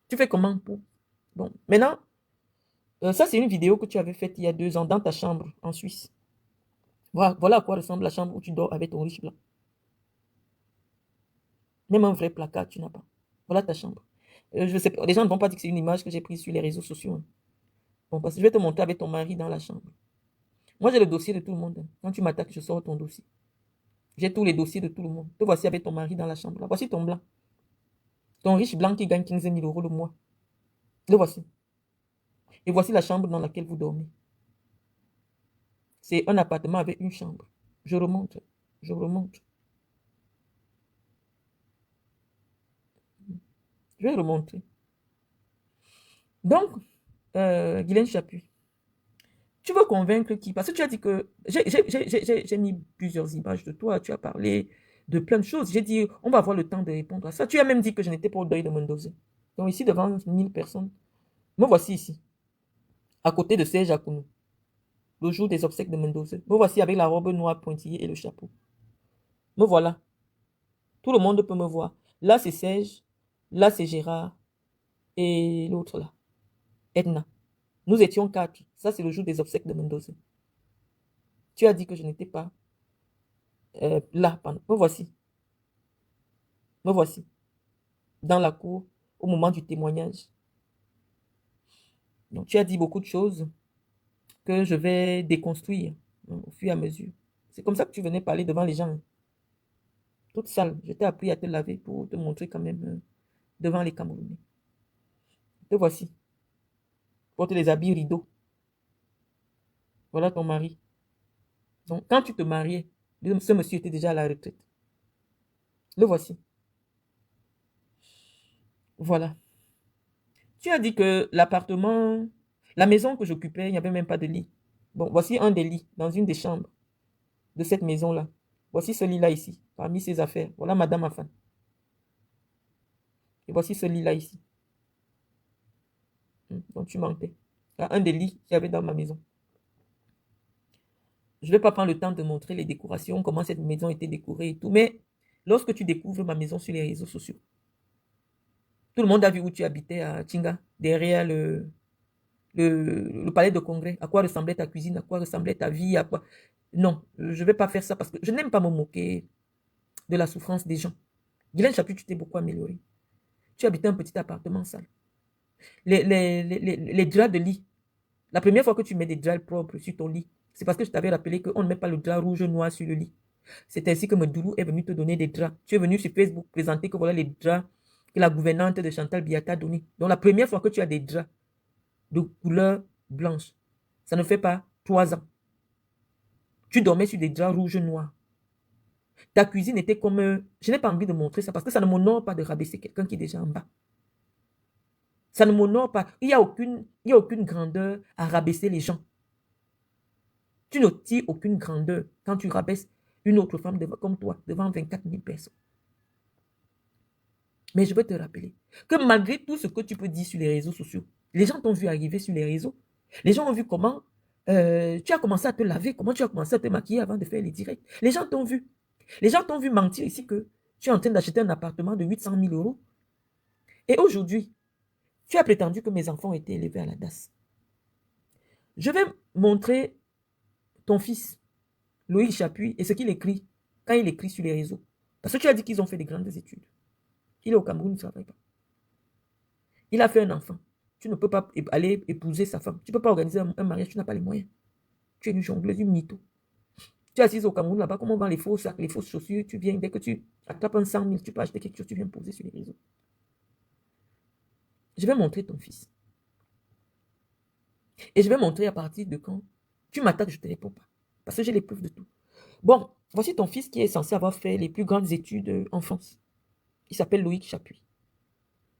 Tu fais comment pour... Bon, maintenant, ça, c'est une vidéo que tu avais faite il y a 2 ans dans ta chambre en Suisse. Voilà à quoi ressemble la chambre où tu dors avec ton riche blanc. Même un vrai placard, tu n'as pas. Voilà ta chambre. Je sais pas, les gens ne vont pas dire que c'est une image que j'ai prise sur les réseaux sociaux. Hein. Bon, parce que je vais te montrer avec ton mari dans la chambre. Moi, j'ai le dossier de tout le monde. Hein. Quand tu m'attaques, je sors ton dossier. J'ai tous les dossiers de tout le monde. Te voici avec ton mari dans la chambre. Là. Voici ton blanc. Ton riche blanc qui gagne 15 000 euros le mois. Le voici. Et voici la chambre dans laquelle vous dormez. C'est un appartement avec une chambre. Je remonte. Je remonte. Je vais remonter. Donc, Guylaine Chapuis, tu veux convaincre qui? Parce que tu as dit que... J'ai mis plusieurs images de toi. Tu as parlé de plein de choses. J'ai dit, on va avoir le temps de répondre à ça. Tu as même dit que je n'étais pas au deuil de Mendoza. Donc ici, devant 1000 personnes, me voici ici, à côté de Serge Akounou, le jour des obsèques de Mendoza. Me voici avec la robe noire pointillée et le chapeau. Me voilà. Tout le monde peut me voir. Là, c'est Serge. Là, c'est Gérard. Et l'autre là, Edna. Nous étions 4. Ça, c'est le jour des obsèques de Mendoza. Tu as dit que je n'étais pas là. Me voici. Me voici. Dans la cour, au moment du témoignage. Donc, tu as dit beaucoup de choses que je vais déconstruire au fur et à mesure. C'est comme ça que tu venais parler devant les gens. Toute sale. Je t'ai appris à te laver pour te montrer quand même devant les Camerounais. Te voici. Porte les habits rideaux. Voilà ton mari. Donc, quand tu te mariais, ce monsieur était déjà à la retraite. Le voici. Voilà. Tu as dit que l'appartement, la maison que j'occupais, il n'y avait même pas de lit. Bon, voici un des lits dans une des chambres de cette maison-là. Voici ce lit-là ici, parmi ses affaires. Voilà Madame Afan. Et voici ce lit-là ici. Donc tu mentais. Un des lits qu'il y avait dans ma maison. Je ne vais pas prendre le temps de montrer les décorations, comment cette maison était décorée et tout, mais lorsque tu découvres ma maison sur les réseaux sociaux, tout le monde a vu où tu habitais à Tinga, derrière le palais de congrès. À quoi ressemblait ta cuisine, à quoi ressemblait ta vie, à quoi... Non, je ne vais pas faire ça parce que je n'aime pas me moquer de la souffrance des gens. Guylaine Chapuis, tu t'es beaucoup amélioré. Tu habitais un petit appartement sale. Les draps de lit. La première fois que tu mets des draps propres sur ton lit, c'est parce que je t'avais rappelé qu'on ne met pas le drap rouge noir sur le lit. C'est ainsi que Medoulou est venu te donner des draps. Tu es venu sur Facebook présenter que voilà les draps que la gouvernante de Chantal Biya t'a donné. Donc la première fois que tu as des draps de couleur blanche, ça ne fait pas 3 ans. Tu dormais sur des draps rouges noirs. Ta cuisine était comme... Je n'ai pas envie de montrer ça parce que ça ne m'honore pas de rabaisser quelqu'un qui est déjà en bas. Ça ne m'honore pas. Il n'y a aucune grandeur à rabaisser les gens. Tu ne tires aucune grandeur quand tu rabaisses une autre femme comme toi devant 24 000 personnes. Mais je veux te rappeler que malgré tout ce que tu peux dire sur les réseaux sociaux, les gens t'ont vu arriver sur les réseaux. Les gens ont vu comment tu as commencé à te laver, comment tu as commencé à te maquiller avant de faire les directs. Les gens t'ont vu. Les gens t'ont vu mentir ici que tu es en train d'acheter un appartement de 800 000 euros. Et aujourd'hui, tu as prétendu que mes enfants étaient élevés à la DAS. Je vais montrer ton fils, Loïc Chapuis, et ce qu'il écrit quand il écrit sur les réseaux. Parce que tu as dit qu'ils ont fait des grandes études. Il est au Cameroun, il ne travaille pas. Il a fait un enfant. Tu ne peux pas aller épouser sa femme. Tu ne peux pas organiser un mariage, tu n'as pas les moyens. Tu es une jongleuse, une mytho. Tu es assise au Cameroun là-bas, comment on vend les faux sacs, les fausses chaussures, tu viens, dès que tu attrapes un 100 000, tu peux acheter quelque chose, tu viens poser sur les réseaux. Je vais montrer ton fils. Et je vais montrer à partir de quand tu m'attaques, je ne te réponds pas. Parce que j'ai les preuves de tout. Bon, voici ton fils qui est censé avoir fait les plus grandes études en France. Il s'appelle Loïc Chapuis.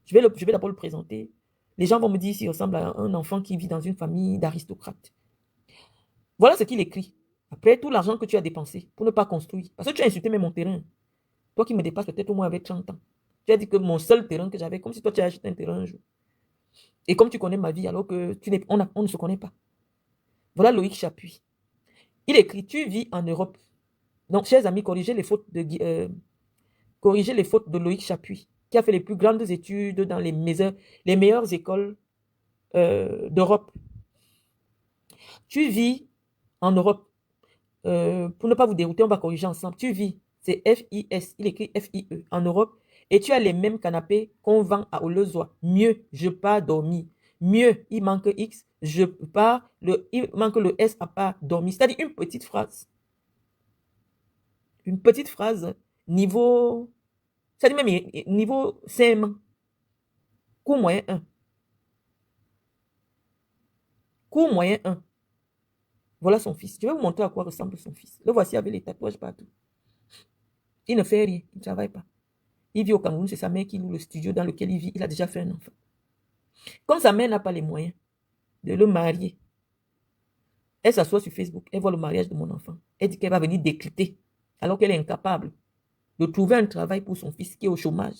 Je vais d'abord le présenter. Les gens vont me dire s'il ressemble à un enfant qui vit dans une famille d'aristocrates. Voilà ce qu'il écrit. Après tout l'argent que tu as dépensé pour ne pas construire. Parce que tu as insulté même mon terrain. Toi qui me dépasses peut-être au moins avec 30 ans. Tu as dit que mon seul terrain que j'avais, comme si toi tu as acheté un terrain un jour. Et comme tu connais ma vie alors que on ne se connaît pas. Voilà Loïc Chapuis. Il écrit, tu vis en Europe. Donc, chers amis, corrigez les fautes de Loïc Chapuis, qui a fait les plus grandes études dans les meilleures écoles d'Europe. Tu vis en Europe. Pour ne pas vous dérouter, on va corriger ensemble. Tu vis, c'est F-I-S, il écrit F-I-E, en Europe, et tu as les mêmes canapés qu'on vend à Olezoa. Mieux, je pas dormi. Mieux, il manque X, il manque le S à pas dormi. C'est-à-dire une petite phrase. Une petite phrase, niveau, c'est-à-dire même niveau CM, cours moyen 1. Cours moyen 1. Voilà son fils. Je vais vous montrer à quoi ressemble son fils. Le voici avec les tatouages partout. Il ne fait rien, il ne travaille pas. Il vit au Cameroun, c'est sa mère qui loue le studio dans lequel il vit. Il a déjà fait un enfant. Comme sa mère n'a pas les moyens de le marier, elle s'assoit sur Facebook, elle voit le mariage de mon enfant. Elle dit qu'elle va venir décrypter, alors qu'elle est incapable de trouver un travail pour son fils qui est au chômage.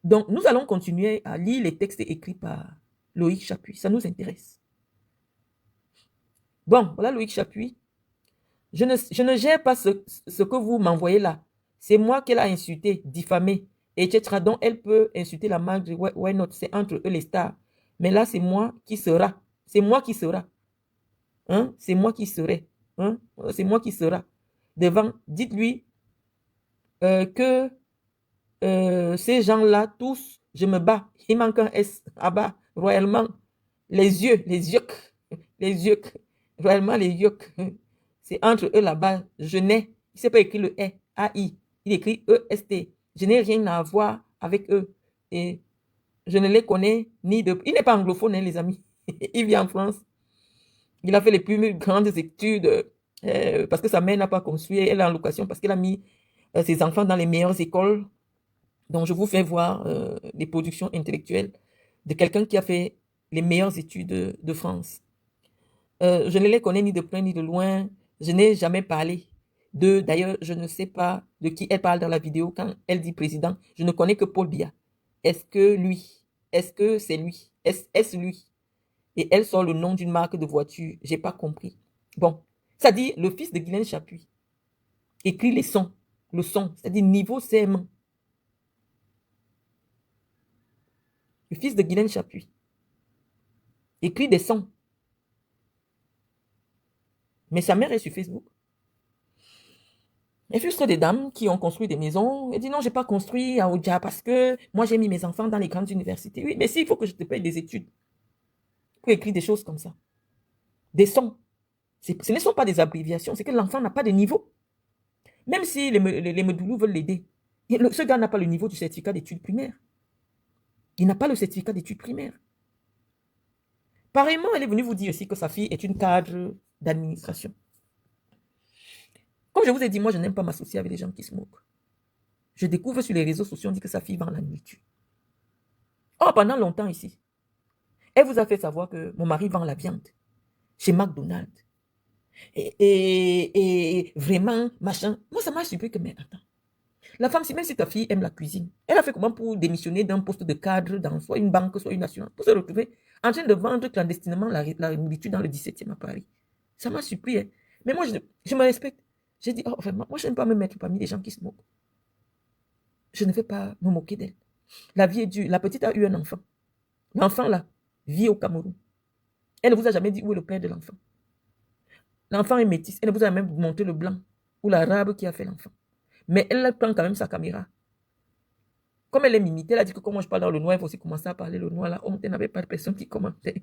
Donc, nous allons continuer à lire les textes écrits par Loïc Chapuis. Ça nous intéresse. Bon, voilà Loïc Chapuis. Je ne gère pas ce que vous m'envoyez là. C'est moi qu'elle a insulté, diffamé, etc. Donc, elle peut insulter la marque de Why Not. C'est entre eux les stars. Mais là, c'est moi qui sera. C'est moi qui sera. Hein? C'est moi qui serai. Hein? C'est moi qui sera. Devant, dites-lui que ces gens-là, tous, je me bats. Il manque un S à bas, royalement. Les yeux, les yeux, royalement les yeux. C'est entre eux là-bas. Je n'ai, il ne sait pas écrire le E, A-I. Il écrit E-S-T. Je n'ai rien à voir avec eux. Et je ne les connais ni de... Il n'est pas anglophone, hein, les amis. Il vit en France. Il a fait les plus grandes études parce que sa mère n'a pas construit. Elle est en location parce qu'elle a mis ses enfants dans les meilleures écoles. Donc, je vous fais voir les productions intellectuelles de quelqu'un qui a fait les meilleures études de France. Je ne les connais ni de près ni de loin. Je n'ai jamais parlé d'eux. D'ailleurs, je ne sais pas de qui elle parle dans la vidéo quand elle dit président. Je ne connais que Paul Biya. Est-ce que lui? Est-ce que c'est lui? Est-ce lui? Et elle sort le nom d'une marque de voiture. J'ai pas compris. Bon, ça dit le fils de Guylaine Chapuis écrit les sons. Le son, c'est-à-dire niveau CM1. Le fils de Guylaine Chapuis écrit des sons. Mais sa mère est sur Facebook. Elle frustre des dames qui ont construit des maisons. Elle dit non, j'ai pas construit à Oudja parce que moi j'ai mis mes enfants dans les grandes universités. Oui, mais s'il faut que je te paye des études pour écrire des choses comme ça. Des sons. Ce ne sont pas des abréviations, c'est que l'enfant n'a pas de niveau. Même si les Medoulous veulent l'aider, ce gars n'a pas le niveau du certificat d'études primaires. Il n'a pas le certificat d'études primaires. Pareillement, elle est venue vous dire aussi que sa fille est une cadre d'administration. Comme je vous ai dit, moi, je n'aime pas m'associer avec les gens qui se moquent. Je découvre sur les réseaux sociaux, on dit que sa fille vend la nourriture. Oh, pendant longtemps ici, elle vous a fait savoir que mon mari vend la viande chez McDonald's. Et vraiment, machin. Moi, ça m'a surpris que, mais attends. La femme, même si ta fille aime la cuisine, elle a fait comment pour démissionner d'un poste de cadre dans soit une banque, soit une assurance, pour se retrouver en train de vendre clandestinement la nourriture dans le 17e à Paris. Ça m'a surpris. Hein. Mais moi, je me respecte. J'ai dit, oh, vraiment, moi, je n'aime pas me mettre parmi les gens qui se moquent. Je ne vais pas me moquer d'elle. La vie est dure. La petite a eu un enfant. L'enfant, là, vit au Cameroun. Elle ne vous a jamais dit où est le père de l'enfant. L'enfant est métis. Elle ne vous a même montré le blanc ou l'arabe qui a fait l'enfant. Mais elle prend quand même sa caméra. Comme elle est mimitée, elle a dit que comme moi je parle dans le noir, il faut aussi commencer à parler le noir. Là, honte, elle n'avait pas de personne qui commentait.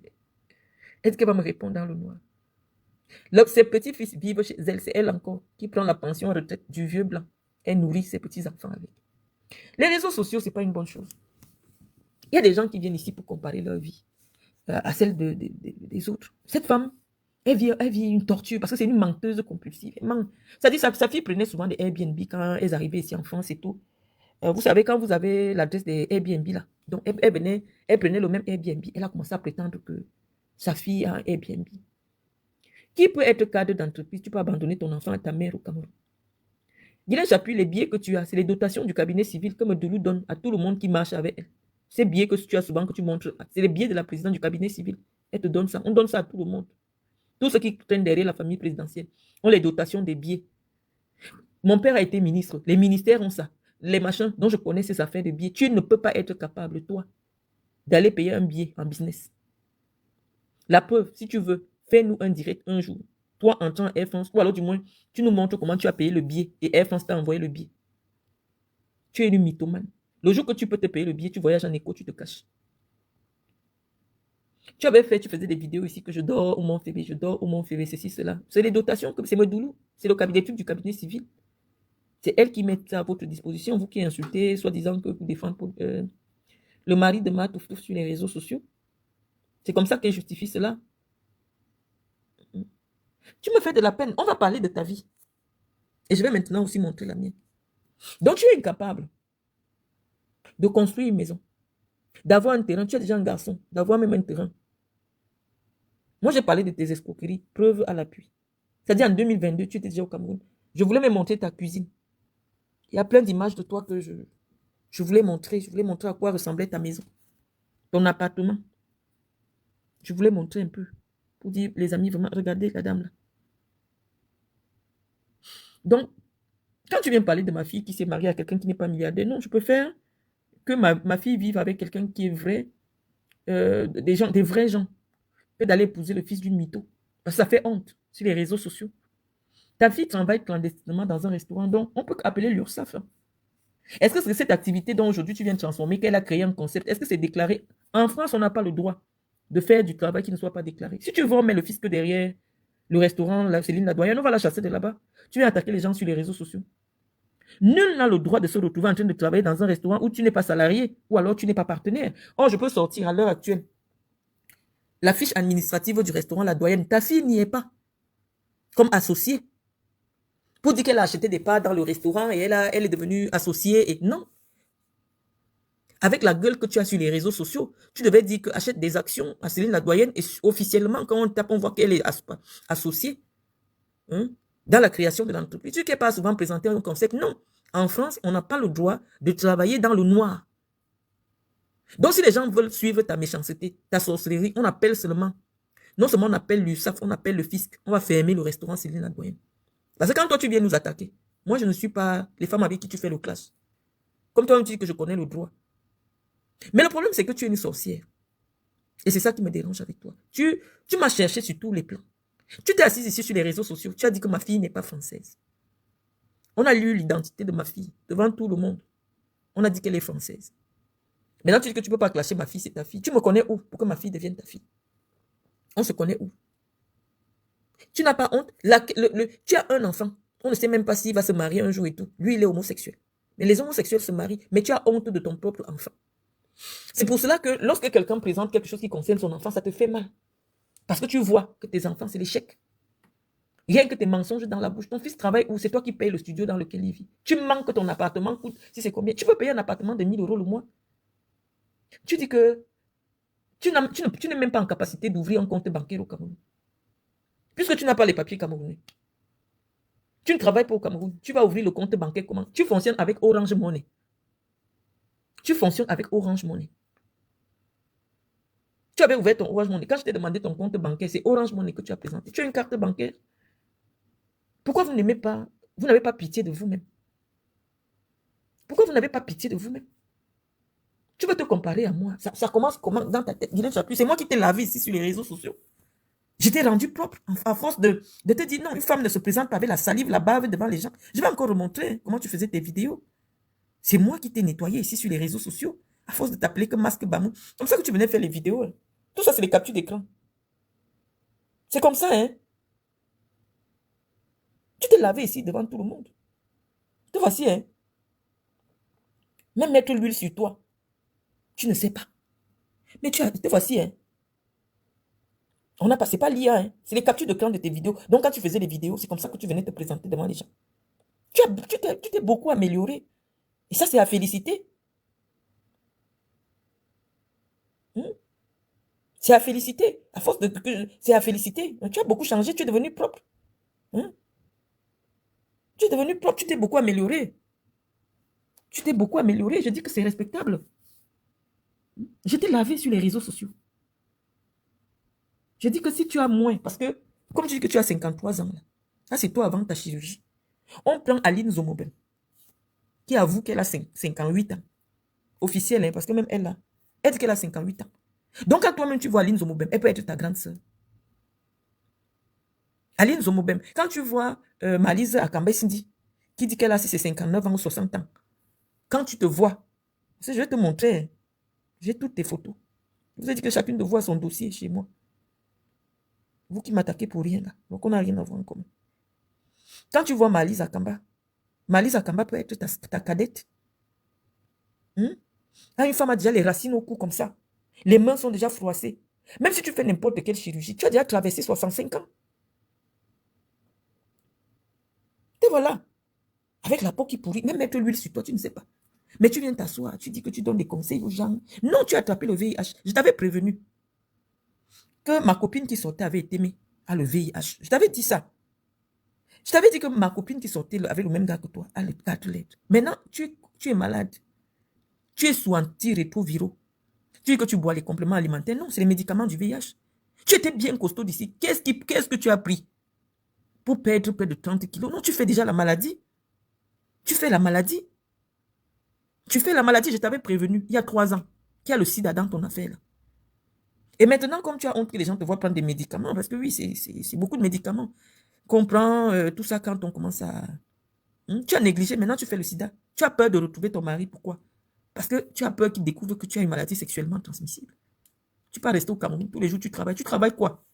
Elle dit qu'elle va me répondre dans le noir. Ses petits-fils vivent chez elle, c'est elle encore qui prend la pension en retraite du vieux blanc. Elle nourrit ses petits-enfants avec. Les réseaux sociaux, ce n'est pas une bonne chose. Il y a des gens qui viennent ici pour comparer leur vie à celle des autres. Cette femme, elle vit une torture parce que c'est une menteuse compulsive. Ça dit, sa fille prenait souvent des Airbnb quand elles arrivaient ici en France et tout. Vous savez, quand vous avez l'adresse des Airbnb là, donc elle prenait le même Airbnb. Elle a commencé à prétendre que sa fille a un Airbnb. Qui peut être cadre d'entreprise? Tu peux abandonner ton enfant à ta mère au Cameroun. Guylaine Chapuis, les billets que tu as, c'est les dotations du cabinet civil que Medoulou donne à tout le monde qui marche avec elle. Ces billets que tu as souvent, que tu montres, c'est les billets de la présidente du cabinet civil. Elle te donne ça. On donne ça à tout le monde. Tous ceux qui traînent derrière la famille présidentielle ont les dotations des billets. Mon père a été ministre. Les ministères ont ça. Les machins dont je connais ces affaires de billets. Tu ne peux pas être capable, toi, d'aller payer un billet en business. La preuve, si tu veux, fais-nous un direct un jour. Toi, en tant Air France, ou alors du moins, tu nous montres comment tu as payé le billet et Air France t'a envoyé le billet. Tu es une mythomane. Le jour que tu peux te payer le billet, tu voyages en écho, tu te caches. Tu faisais des vidéos ici que je dors au Mont-Févé, ceci, cela. C'est les dotations, c'est Medoulou. C'est le cabinet d'études du cabinet civil. C'est elle qui met ça à votre disposition, vous qui insultez, soi-disant que vous défendez le mari de Matouf sur les réseaux sociaux. C'est comme ça qu'elle justifie cela. Tu me fais de la peine. On va parler de ta vie. Et je vais maintenant aussi montrer la mienne. Donc, tu es incapable de construire une maison, d'avoir un terrain. Tu es déjà un garçon, d'avoir même un terrain. Moi, j'ai parlé de tes escroqueries, preuve à l'appui. C'est-à-dire en 2022, tu étais déjà au Cameroun. Je voulais me montrer ta cuisine. Il y a plein d'images de toi que je voulais montrer. Je voulais montrer à quoi ressemblait ta maison, ton appartement. Je voulais montrer un peu pour dire, les amis, vraiment, regardez la dame là. Donc, quand tu viens parler de ma fille qui s'est mariée à quelqu'un qui n'est pas milliardaire, non, je préfère que ma fille vive avec quelqu'un qui est vrai, des vrais gens, que d'aller épouser le fils d'une mytho. Parce que ça fait honte sur les réseaux sociaux. Ta fille travaille clandestinement dans un restaurant, donc on peut appeler l'URSSAF. Hein. Est-ce que c'est cette activité dont aujourd'hui tu viens de transformer, qu'elle a créé un concept, est-ce que c'est déclaré? En France, on n'a pas le droit de faire du travail qui ne soit pas déclaré. Si tu veux, on met le fisc derrière le restaurant, Céline Ladoyenne, on va la chasser de là-bas. Tu viens attaquer les gens sur les réseaux sociaux. Nul n'a le droit de se retrouver en train de travailler dans un restaurant où tu n'es pas salarié ou alors tu n'es pas partenaire. Or, je peux sortir à l'heure actuelle la fiche administrative du restaurant La Doyenne. Ta fille n'y est pas comme associée. Pour dire qu'elle a acheté des parts dans le restaurant et elle est devenue associée. Et non. Avec la gueule que tu as sur les réseaux sociaux, tu devais dire que achète des actions à Céline La Doyenne et officiellement, quand on tape, on voit qu'elle est associée dans la création de l'entreprise. Tu n'es pas souvent présenté un concept. Non. En France, on n'a pas le droit de travailler dans le noir. Donc, si les gens veulent suivre ta méchanceté, ta sorcellerie, on appelle seulement, non seulement on appelle l'URSSAF, on appelle le fisc, on va fermer le restaurant Céline La Doyenne. Parce que quand toi, tu viens nous attaquer, moi, je ne suis pas les femmes avec qui tu fais le clash. Comme toi, tu dis que je connais le droit. Mais le problème, c'est que tu es une sorcière. Et c'est ça qui me dérange avec toi. Tu m'as cherché sur tous les plans. Tu t'es assise ici sur les réseaux sociaux. Tu as dit que ma fille n'est pas française. On a lu l'identité de ma fille devant tout le monde. On a dit qu'elle est française. Maintenant, tu dis que tu ne peux pas clasher ma fille, c'est ta fille. Tu me connais où pour que ma fille devienne ta fille? On se connaît où? Tu n'as pas honte? Tu as un enfant. On ne sait même pas s'il va se marier un jour et tout. Lui, il est homosexuel. Mais les homosexuels se marient. Mais tu as honte de ton propre enfant. C'est pour cela que lorsque quelqu'un présente quelque chose qui concerne son enfant, ça te fait mal. Parce que tu vois que tes enfants, c'est l'échec. Rien que tes mensonges dans la bouche. Ton fils travaille où? C'est toi qui payes le studio dans lequel il vit. Tu manques que ton appartement coûte, si c'est combien? Tu peux payer un appartement de 1 000 € le mois. Tu dis que tu n'es même pas en capacité d'ouvrir un compte bancaire au Cameroun. Puisque tu n'as pas les papiers camerounais. Tu ne travailles pas au Cameroun. Tu vas ouvrir le compte bancaire comment? Tu fonctionnes avec Orange Money. Tu fonctionnes avec Orange Money. Tu avais ouvert ton Orange Money. Quand je t'ai demandé ton compte bancaire, c'est Orange Money que tu as présenté. Tu as une carte bancaire. Pourquoi vous n'aimez pas, vous n'avez pas pitié de vous-même? Pourquoi vous n'avez pas pitié de vous-même? Tu veux te comparer à moi. Ça commence comment dans ta tête? C'est moi qui t'ai lavé ici sur les réseaux sociaux. Je t'ai rendu propre à force de te dire non, une femme ne se présente pas avec la salive, la bave devant les gens. Je vais encore remontrer comment tu faisais tes vidéos. C'est moi qui t'ai nettoyé ici sur les réseaux sociaux à force de t'appeler comme Masque Bamou. Comme ça que tu venais faire les vidéos. Hein. Tout ça, c'est les captures d'écran. C'est comme ça, hein. Tu t'es lavé ici devant tout le monde. Te voici, hein. Même mettre l'huile sur toi. Tu ne sais pas. Mais te voici, hein. On a passé pas l'IA, hein. C'est les captures d'écran de tes vidéos. Donc, quand tu faisais les vidéos, c'est comme ça que tu venais te présenter devant les gens. Tu t'es beaucoup amélioré. Et ça, c'est à féliciter. C'est à féliciter. À force de... C'est à féliciter. Tu as beaucoup changé. Tu es devenu propre. Tu es devenu propre. Tu t'es beaucoup amélioré. Tu t'es beaucoup amélioré. Je dis que c'est respectable. Je t'ai lavé sur les réseaux sociaux. Je dis que si tu as moins, parce que, comme tu dis que tu as 53 ans, là, ça c'est toi avant ta chirurgie. On prend Aline Zomobem, qui avoue qu'elle a 58 ans. Officielle, hein, parce que même elle dit qu'elle a 58 ans. Donc, quand toi-même tu vois Aline Zomobem, elle peut être ta grande sœur. Aline Zomobem, quand tu vois Malise Akamba Cindy, qui dit qu'elle a 59 ans ou 60 ans, quand tu te vois, je vais te montrer, hein, j'ai toutes tes photos. Je vous ai dit que chacune de vous a son dossier chez moi. Vous qui m'attaquez pour rien, là. Donc, on n'a rien à voir en commun. Quand tu vois Malise Akamba peut être ta cadette. Une femme a déjà les racines au cou comme ça. Les mains sont déjà froissées. Même si tu fais n'importe quelle chirurgie, tu as déjà traversé 65 ans. Et voilà. Avec la peau qui pourrit, même mettre l'huile sur toi, tu ne sais pas. Mais tu viens t'asseoir, tu dis que tu donnes des conseils aux gens. Non, tu as attrapé le VIH. Je t'avais prévenu que ma copine qui sortait avait été mise à le VIH. Je t'avais dit ça. Je t'avais dit que ma copine qui sortait avec le même gars que toi a les 4 lettres. Maintenant, tu es malade. Tu es sous antirétroviraux. Tu dis que tu bois les compléments alimentaires. Non, c'est les médicaments du VIH. Tu étais bien costaud d'ici. Qu'est-ce que tu as pris pour perdre près de 30 kilos? Non, tu fais déjà la maladie. Tu fais la maladie. Tu fais la maladie, je t'avais prévenu il y a 3 ans qu'il y a le sida dans ton affaire. Là. Et maintenant, comme tu as honte que les gens te voient prendre des médicaments, parce que oui, c'est beaucoup de médicaments qu'on prend, tout ça quand on commence à... Tu as négligé, maintenant tu fais le sida. Tu as peur de retrouver ton mari, pourquoi? Parce que tu as peur qu'il découvre que tu as une maladie sexuellement transmissible. Tu peux rester au Cameroun, tous les jours tu travailles. Tu travailles quoi?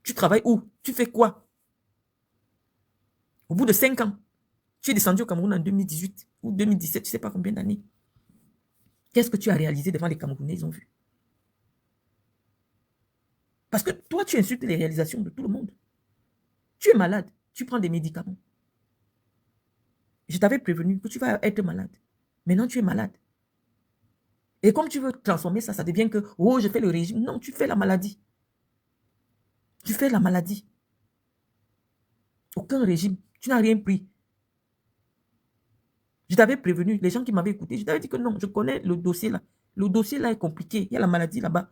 Tu travailles où? Tu fais quoi? Au bout de 5 ans, tu es descendu au Cameroun en 2018 ou 2017, tu ne sais pas combien d'années. Qu'est-ce que tu as réalisé devant les Camerounais, ils ont vu? Parce que toi, tu insultes les réalisations de tout le monde. Tu es malade, tu prends des médicaments. Je t'avais prévenu que tu vas être malade. Maintenant, tu es malade. Et comme tu veux transformer ça, ça devient que, oh, je fais le régime. Non, tu fais la maladie. Tu fais la maladie. Aucun régime. Tu n'as rien pris. Je t'avais prévenu, les gens qui m'avaient écouté, je t'avais dit que non, je connais le dossier là. Le dossier là est compliqué. Il y a la maladie là-bas.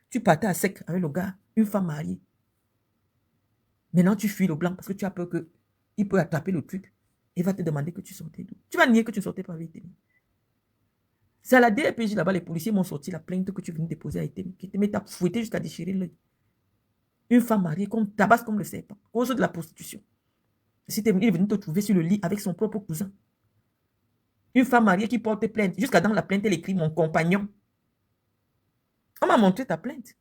Tu partais à sec avec le gars, une femme mariée. Maintenant, tu fuis le blanc parce que tu as peur qu'il peut attraper le truc. Il va te demander que tu sortais d'où. Tu vas nier que tu ne sortais pas avec Temi. C'est à la DRPJ là-bas, les policiers m'ont sorti la plainte que tu venais déposer à Temi. Temi t'a fouetté jusqu'à déchirer l'œil. Une femme mariée qu'on tabasse comme le serpent, cause de la prostitution. Il est venu te trouver sur le lit avec son propre cousin. Une femme mariée qui porte plainte. Jusqu'à dans la plainte, elle écrit mon compagnon. On m'a montré ta plainte.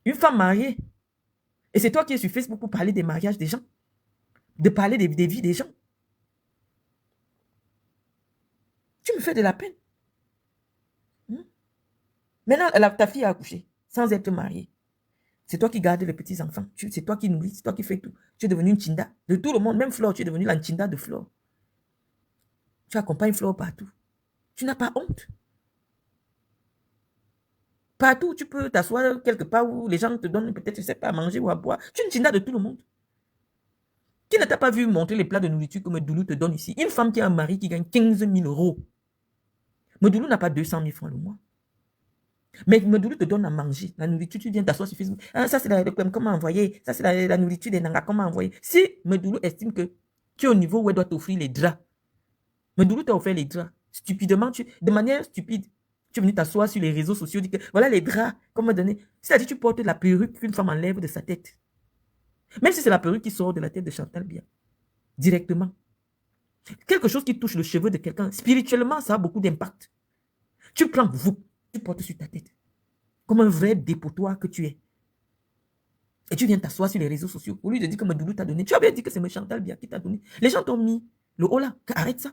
Une femme mariée. Et c'est toi qui es sur Facebook pour parler des mariages des gens. De parler des vies des gens. Tu me fais de la peine. Maintenant, ta fille a accouché sans être mariée. C'est toi qui gardes les petits-enfants. C'est toi qui nourris, c'est toi qui fais tout. Tu es devenu une Tinda de tout le monde. Même Flore, tu es devenu la Tinda de Flore. Tu accompagnes Flore partout. Tu n'as pas honte. Partout, tu peux t'asseoir quelque part où les gens te donnent peut-être, je ne sais pas, à manger ou à boire. Tu es une Tinda de tout le monde. Qui ne t'a pas vu montrer les plats de nourriture que Medoulou te donne ici? Une femme qui a un mari qui gagne 15 000 euros. Medoulou n'a pas 200 000 francs le mois. Mais Medoulou te donne à manger. La nourriture, tu viens t'asseoir sur Facebook. Ah, ça, c'est comment envoyer. Ça, c'est la nourriture des nangas, comment envoyer. Si Medoulou estime que tu es au niveau où elle doit t'offrir les draps, Medoulou t'a offert les draps. Stupidement, de manière stupide, tu es venu t'asseoir sur les réseaux sociaux, dis que voilà les draps qu'on m'a donné. C'est-à-dire que tu portes la perruque qu'une femme enlève de sa tête. Même si c'est la perruque qui sort de la tête de Chantal Biya. Directement. Quelque chose qui touche le cheveu de quelqu'un, spirituellement, ça a beaucoup d'impact. Tu prends vous, tu portes sur ta tête. Comme un vrai dépotoir que tu es. Et tu viens t'asseoir sur les réseaux sociaux. Au lieu de dire que Medoulou t'a donné, tu as bien dit que c'est Chantal Biya qui t'a donné. Les gens t'ont mis le haut là. Arrête ça.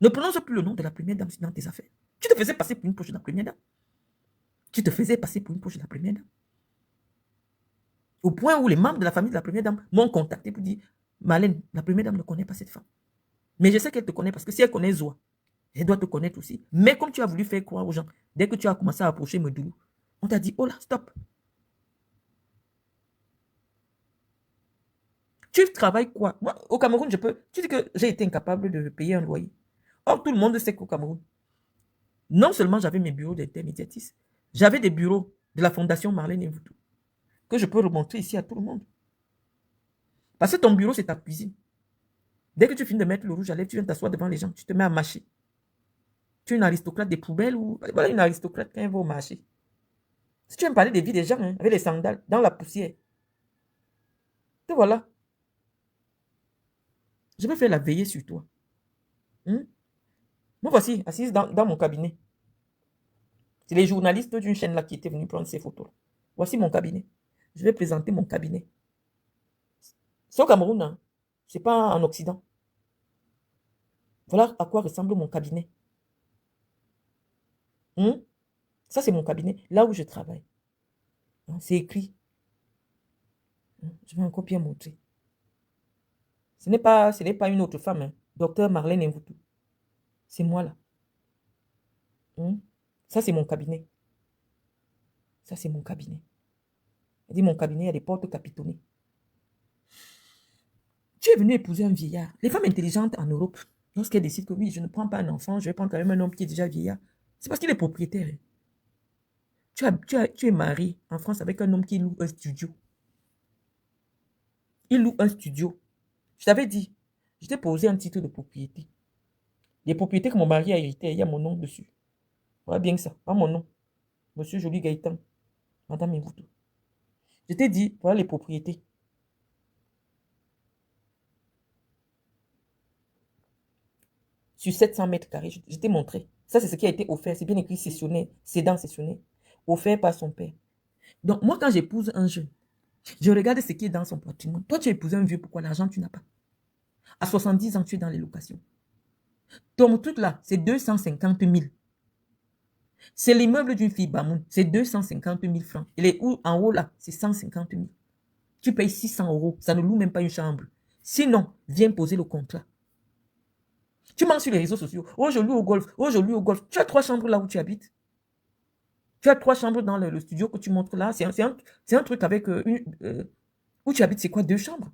Ne prononce plus le nom de la première dame dans tes affaires. Tu te faisais passer pour une poche de la première dame. Tu te faisais passer pour une poche de la première dame. Au point où les membres de la famille de la première dame m'ont contacté pour dire, Marlène, la première dame ne connaît pas cette femme. Mais je sais qu'elle te connaît parce que si elle connaît Zoa, elle doit te connaître aussi. Mais comme tu as voulu faire croire aux gens, dès que tu as commencé à approcher Medoulou, on t'a dit, oh là, stop. Tu travailles quoi? Moi, au Cameroun, tu dis que j'ai été incapable de payer un loyer. Or, tout le monde sait qu'au Cameroun, non seulement j'avais mes bureaux d'intermédiatrice, j'avais des bureaux de la Fondation Marlène Mvoutou que je peux remontrer ici à tout le monde. Parce que ton bureau, c'est ta cuisine. Dès que tu finis de mettre le rouge à lèvres, tu viens t'asseoir devant les gens, tu te mets à mâcher. Tu es une aristocrate des poubelles ou voilà une aristocrate quand elle va au marché. Si tu aimes parler des vies des gens, hein, avec les sandales, dans la poussière, te voilà. Je vais faire la veillée sur toi. Me voici assise dans mon cabinet. C'est les journalistes d'une chaîne là qui étaient venus prendre ces photos. Voici mon cabinet. Je vais présenter mon cabinet. C'est au Cameroun, hein. C'est pas en Occident. Voilà à quoi ressemble mon cabinet. Ça, c'est mon cabinet, là où je travaille. Hein, c'est écrit. Hein, je vais encore bien montrer. Ce n'est pas une autre femme, hein. Docteur Marlène Mvoutou. C'est moi là. Hein. Ça, c'est mon cabinet. Ça, c'est mon cabinet. Elle dit, mon cabinet, il y a des portes capitonnées. Tu es venu épouser un vieillard. Les femmes intelligentes en Europe, lorsqu'elles décident que oui, je ne prends pas un enfant, je vais prendre quand même un homme qui est déjà vieillard, c'est parce qu'il est propriétaire. Tu es marié en France avec un homme qui loue un studio. Il loue un studio. Je t'avais dit, je t'ai posé un titre de propriété. Les propriétés que mon mari a héritées, il y a mon nom dessus. Voilà bien que ça, pas mon nom. Monsieur Joly Gaëtan, Madame Mvoutou. Je t'ai dit, voilà les propriétés. Sur 700 mètres carrés, je t'ai montré. Ça, c'est ce qui a été offert. C'est bien écrit cessionnaire, cédant cessionnaire. Offert par son père. Donc, moi, quand j'épouse un jeune, je regarde ce qui est dans son patrimoine. Toi, tu as épousé un vieux, pourquoi l'argent, tu n'as pas? À 70 ans, tu es dans les locations. Ton truc là, c'est 250 000. C'est l'immeuble d'une fille Bamoun, c'est 250 000 francs. Il est où en haut là, c'est 150 000. Tu payes 600 €, ça ne loue même pas une chambre. Sinon, viens poser le contrat. Tu mens sur les réseaux sociaux. Oh, je loue au golf. Oh, je loue au golf. Tu as 3 chambres là où tu habites. Tu as 3 chambres dans le studio que tu montres là. C'est un truc avec où tu habites, c'est quoi, 2 chambres?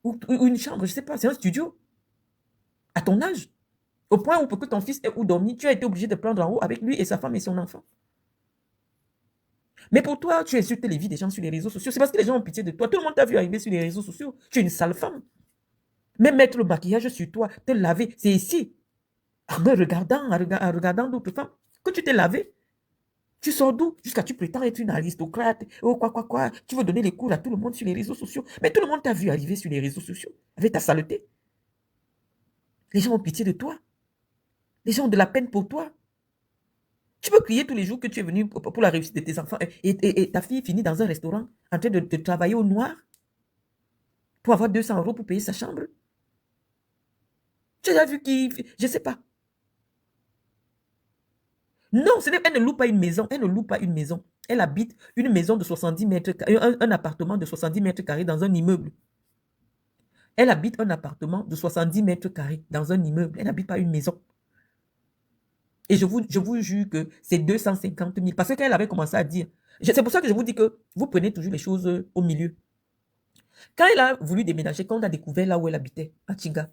Ou une chambre, je ne sais pas, c'est un studio. À ton âge. Au point où pour que ton fils ait où dormir, tu as été obligé de prendre en haut avec lui et sa femme et son enfant. Mais pour toi, tu insultes les vies des gens sur les réseaux sociaux. C'est parce que les gens ont pitié de toi. Tout le monde t'a vu arriver sur les réseaux sociaux. Tu es une sale femme. Même mettre le maquillage sur toi, te laver, c'est ici. En me regardant, en regardant d'autres femmes, que tu t'es lavé. Tu sors d'où? Jusqu'à tu prétends être une aristocrate. Oh, quoi. Tu veux donner les cours à tout le monde sur les réseaux sociaux. Mais tout le monde t'a vu arriver sur les réseaux sociaux avec ta saleté. Les gens ont pitié de toi. Les gens ont de la peine pour toi. Tu peux crier tous les jours que tu es venu pour la réussite de tes enfants et ta fille finit dans un restaurant en train de travailler au noir pour avoir 200 € pour payer sa chambre. Tu as vu qui... Je ne sais pas. Non, elle ne loue pas une maison. Elle ne loue pas une maison. Elle habite une maison de 70 mètres carrés, un appartement de 70 mètres carrés dans un immeuble. Elle habite un appartement de 70 mètres carrés dans un immeuble. Elle n'habite pas une maison. Et je vous jure que c'est 250 000. Parce qu'elle avait commencé à dire. C'est pour ça que je vous dis que vous prenez toujours les choses au milieu. Quand elle a voulu déménager, quand on a découvert là où elle habitait, à Tchinga,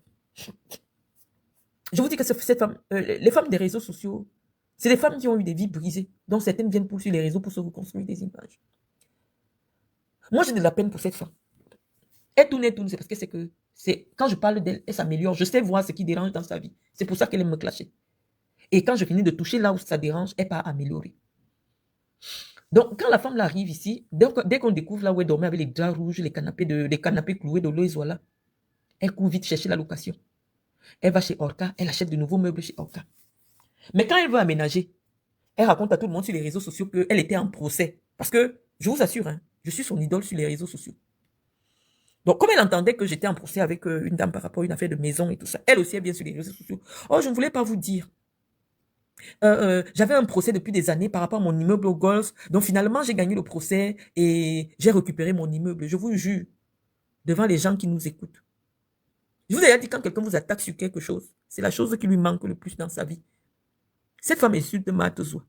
je vous dis que cette femme, les femmes des réseaux sociaux, c'est des femmes qui ont eu des vies brisées, dont certaines viennent sur les réseaux pour se reconstruire des images. Moi, j'ai de la peine pour cette femme. Elle tourne, c'est parce que quand je parle d'elle, elle s'améliore. Je sais voir ce qui dérange dans sa vie. C'est pour ça qu'elle aime me clasher. Et quand je finis de toucher là où ça dérange, elle part améliorer. Donc, quand la femme arrive ici, dès qu'on découvre là où elle dormait avec les draps rouges, les canapés cloués de l'eau, voilà, elle court vite chercher la location. Elle va chez Orca, elle achète de nouveaux meubles chez Orca. Mais quand elle veut aménager, elle raconte à tout le monde sur les réseaux sociaux qu'elle était en procès. Parce que, je vous assure, hein, je suis son idole sur les réseaux sociaux. Donc, comme elle entendait que j'étais en procès avec une dame par rapport à une affaire de maison et tout ça, elle aussi est bien sur les réseaux sociaux. Oh, je ne voulais pas vous dire. J'avais un procès depuis des années par rapport à mon immeuble au golf. Donc, finalement, j'ai gagné le procès et j'ai récupéré mon immeuble. Je vous jure, devant les gens qui nous écoutent. Je vous ai dit, quand quelqu'un vous attaque sur quelque chose, c'est la chose qui lui manque le plus dans sa vie. Cette femme insulte Matezoa.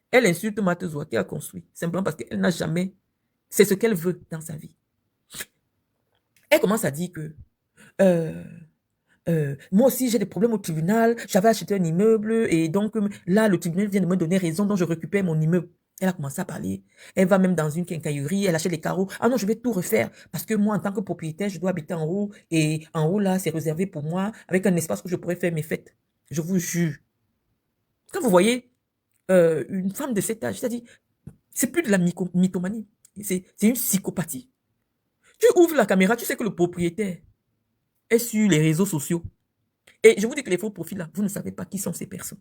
Elle insulte Matezoa qui a construit, simplement parce qu'elle n'a jamais... C'est ce qu'elle veut dans sa vie. Elle commence à dire que moi aussi j'ai des problèmes au tribunal, j'avais acheté un immeuble et donc là le tribunal vient de me donner raison, donc je récupère mon immeuble. Elle a commencé à parler. Elle va même dans une quincaillerie, elle achète les carreaux. Ah non, je vais tout refaire parce que moi en tant que propriétaire, je dois habiter en haut et en haut là c'est réservé pour moi avec un espace où je pourrais faire mes fêtes. Je vous jure. Quand vous voyez une femme de cet âge, c'est-à-dire c'est plus de la mythomanie, c'est une psychopathie. Tu ouvres la caméra, tu sais que le propriétaire est sur les réseaux sociaux. Et je vous dis que les faux profils là, vous ne savez pas qui sont ces personnes.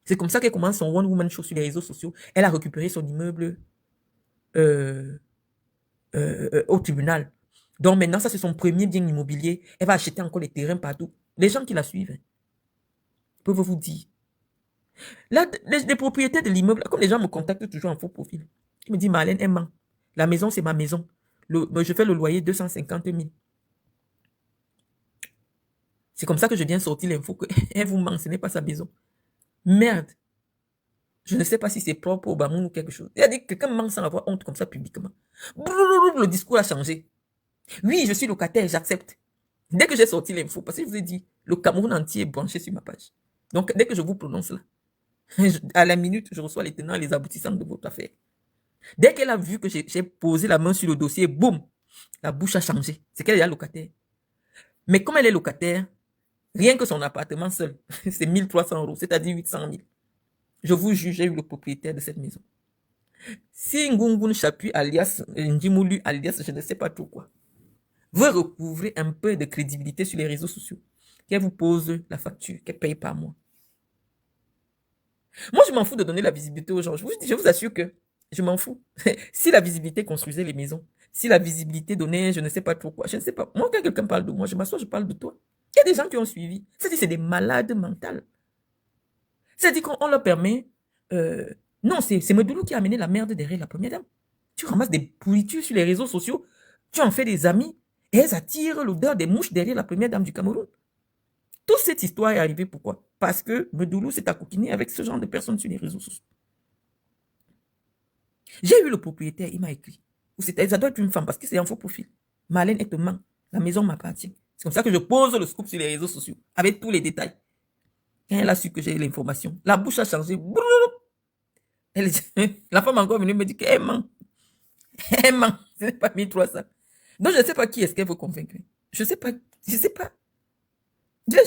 C'est comme ça qu'elle commence son One Woman Show sur les réseaux sociaux. Elle a récupéré son immeuble au tribunal. Donc maintenant, ça c'est son premier bien immobilier. Elle va acheter encore les terrains partout. Les gens qui la suivent peuvent vous dire Là, les propriétaires de l'immeuble, comme les gens me contactent toujours en faux profil, ils me disent, Marlène, elle ment. La maison, c'est ma maison. Je fais le loyer 250 000. C'est comme ça que je viens sortir l'info qu'elle vous ment, ce n'est pas sa maison. Merde. Je ne sais pas si c'est propre au Bamoun ou quelque chose. Il a dit que quelqu'un ment sans avoir honte comme ça publiquement. Le discours a changé. Oui, je suis locataire, j'accepte. Dès que j'ai sorti l'info, parce que je vous ai dit, le Cameroun entier est branché sur ma page. Donc, dès que je vous prononce là, à la minute, je reçois les tenants et les aboutissants de votre affaire. Dès qu'elle a vu que j'ai posé la main sur le dossier, boum, la bouche a changé. C'est qu'elle est déjà locataire. Mais comme elle est locataire, rien que son appartement seul, c'est 1300 €, c'est-à-dire 800 000. Je vous jure, j'ai eu le propriétaire de cette maison. Si Ngungun Chapuis alias Njimulu alias je ne sais pas trop quoi, veut recouvrer un peu de crédibilité sur les réseaux sociaux, qu'elle vous pose la facture, qu'elle paye par mois. Moi, je m'en fous de donner la visibilité aux gens. Je vous assure que je m'en fous. Si la visibilité construisait les maisons, si la visibilité donnait je ne sais pas trop quoi, je ne sais pas. Moi, quand quelqu'un parle de moi, je m'assois, je parle de toi. Il y a des gens qui ont suivi. C'est-à-dire c'est des malades mentales. C'est-à-dire qu'on leur permet... non, c'est Medoulou qui a amené la merde derrière la première dame. Tu ramasses des pourritures sur les réseaux sociaux, tu en fais des amis, et elles attirent l'odeur des mouches derrière la première dame du Cameroun. Toute cette histoire est arrivée pourquoi? Parce que Medoulou s'est accoquiné avec ce genre de personnes sur les réseaux sociaux. J'ai eu le propriétaire, il m'a écrit. Ça doit être une femme parce que c'est un faux profil. Marlène, elle te ment. La maison m'appartient. C'est comme ça que je pose le scoop sur les réseaux sociaux, avec tous les détails. Quand elle a su que j'ai eu l'information, la bouche a changé. La femme est encore venue me dire qu'elle ment. Elle ment. Ce n'est pas 1300. Donc, je ne sais pas qui est-ce qu'elle veut convaincre. Je ne sais pas. Je ne sais pas.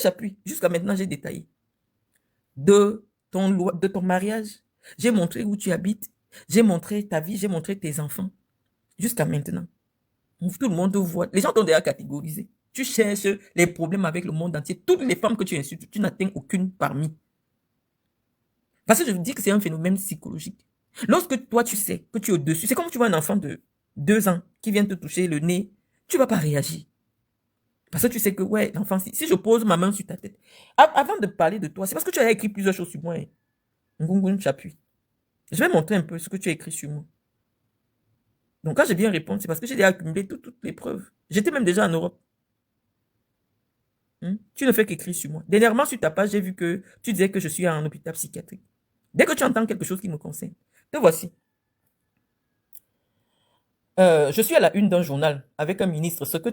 J'appuie. Jusqu'à maintenant, j'ai détaillé. De ton mariage. J'ai montré où tu habites. J'ai montré ta vie. J'ai montré tes enfants. Jusqu'à maintenant. Tout le monde te voit. Les gens t'ont déjà catégorisé. Tu cherches les problèmes avec le monde entier. Toutes les femmes que tu insultes, tu n'atteins aucune parmi. Parce que je vous dis que c'est un phénomène psychologique. Lorsque toi, tu sais que tu es au-dessus, c'est comme tu vois un enfant de 2 ans qui vient te toucher le nez, tu ne vas pas réagir. Parce que tu sais que, ouais, l'enfant, si je pose ma main sur ta tête, avant de parler de toi, c'est parce que tu as écrit plusieurs choses sur moi. Ngungun Chapuis. Je vais montrer un peu ce que tu as écrit sur moi. Donc, quand je viens répondre, c'est parce que j'ai déjà accumulé toutes les preuves. J'étais même déjà en Europe. Tu ne fais qu'écrire sur moi. Dernièrement, sur ta page, j'ai vu que tu disais que je suis en hôpital psychiatrique. Dès que tu entends quelque chose qui me concerne, te voici. Je suis à la une d'un journal avec un ministre, ce que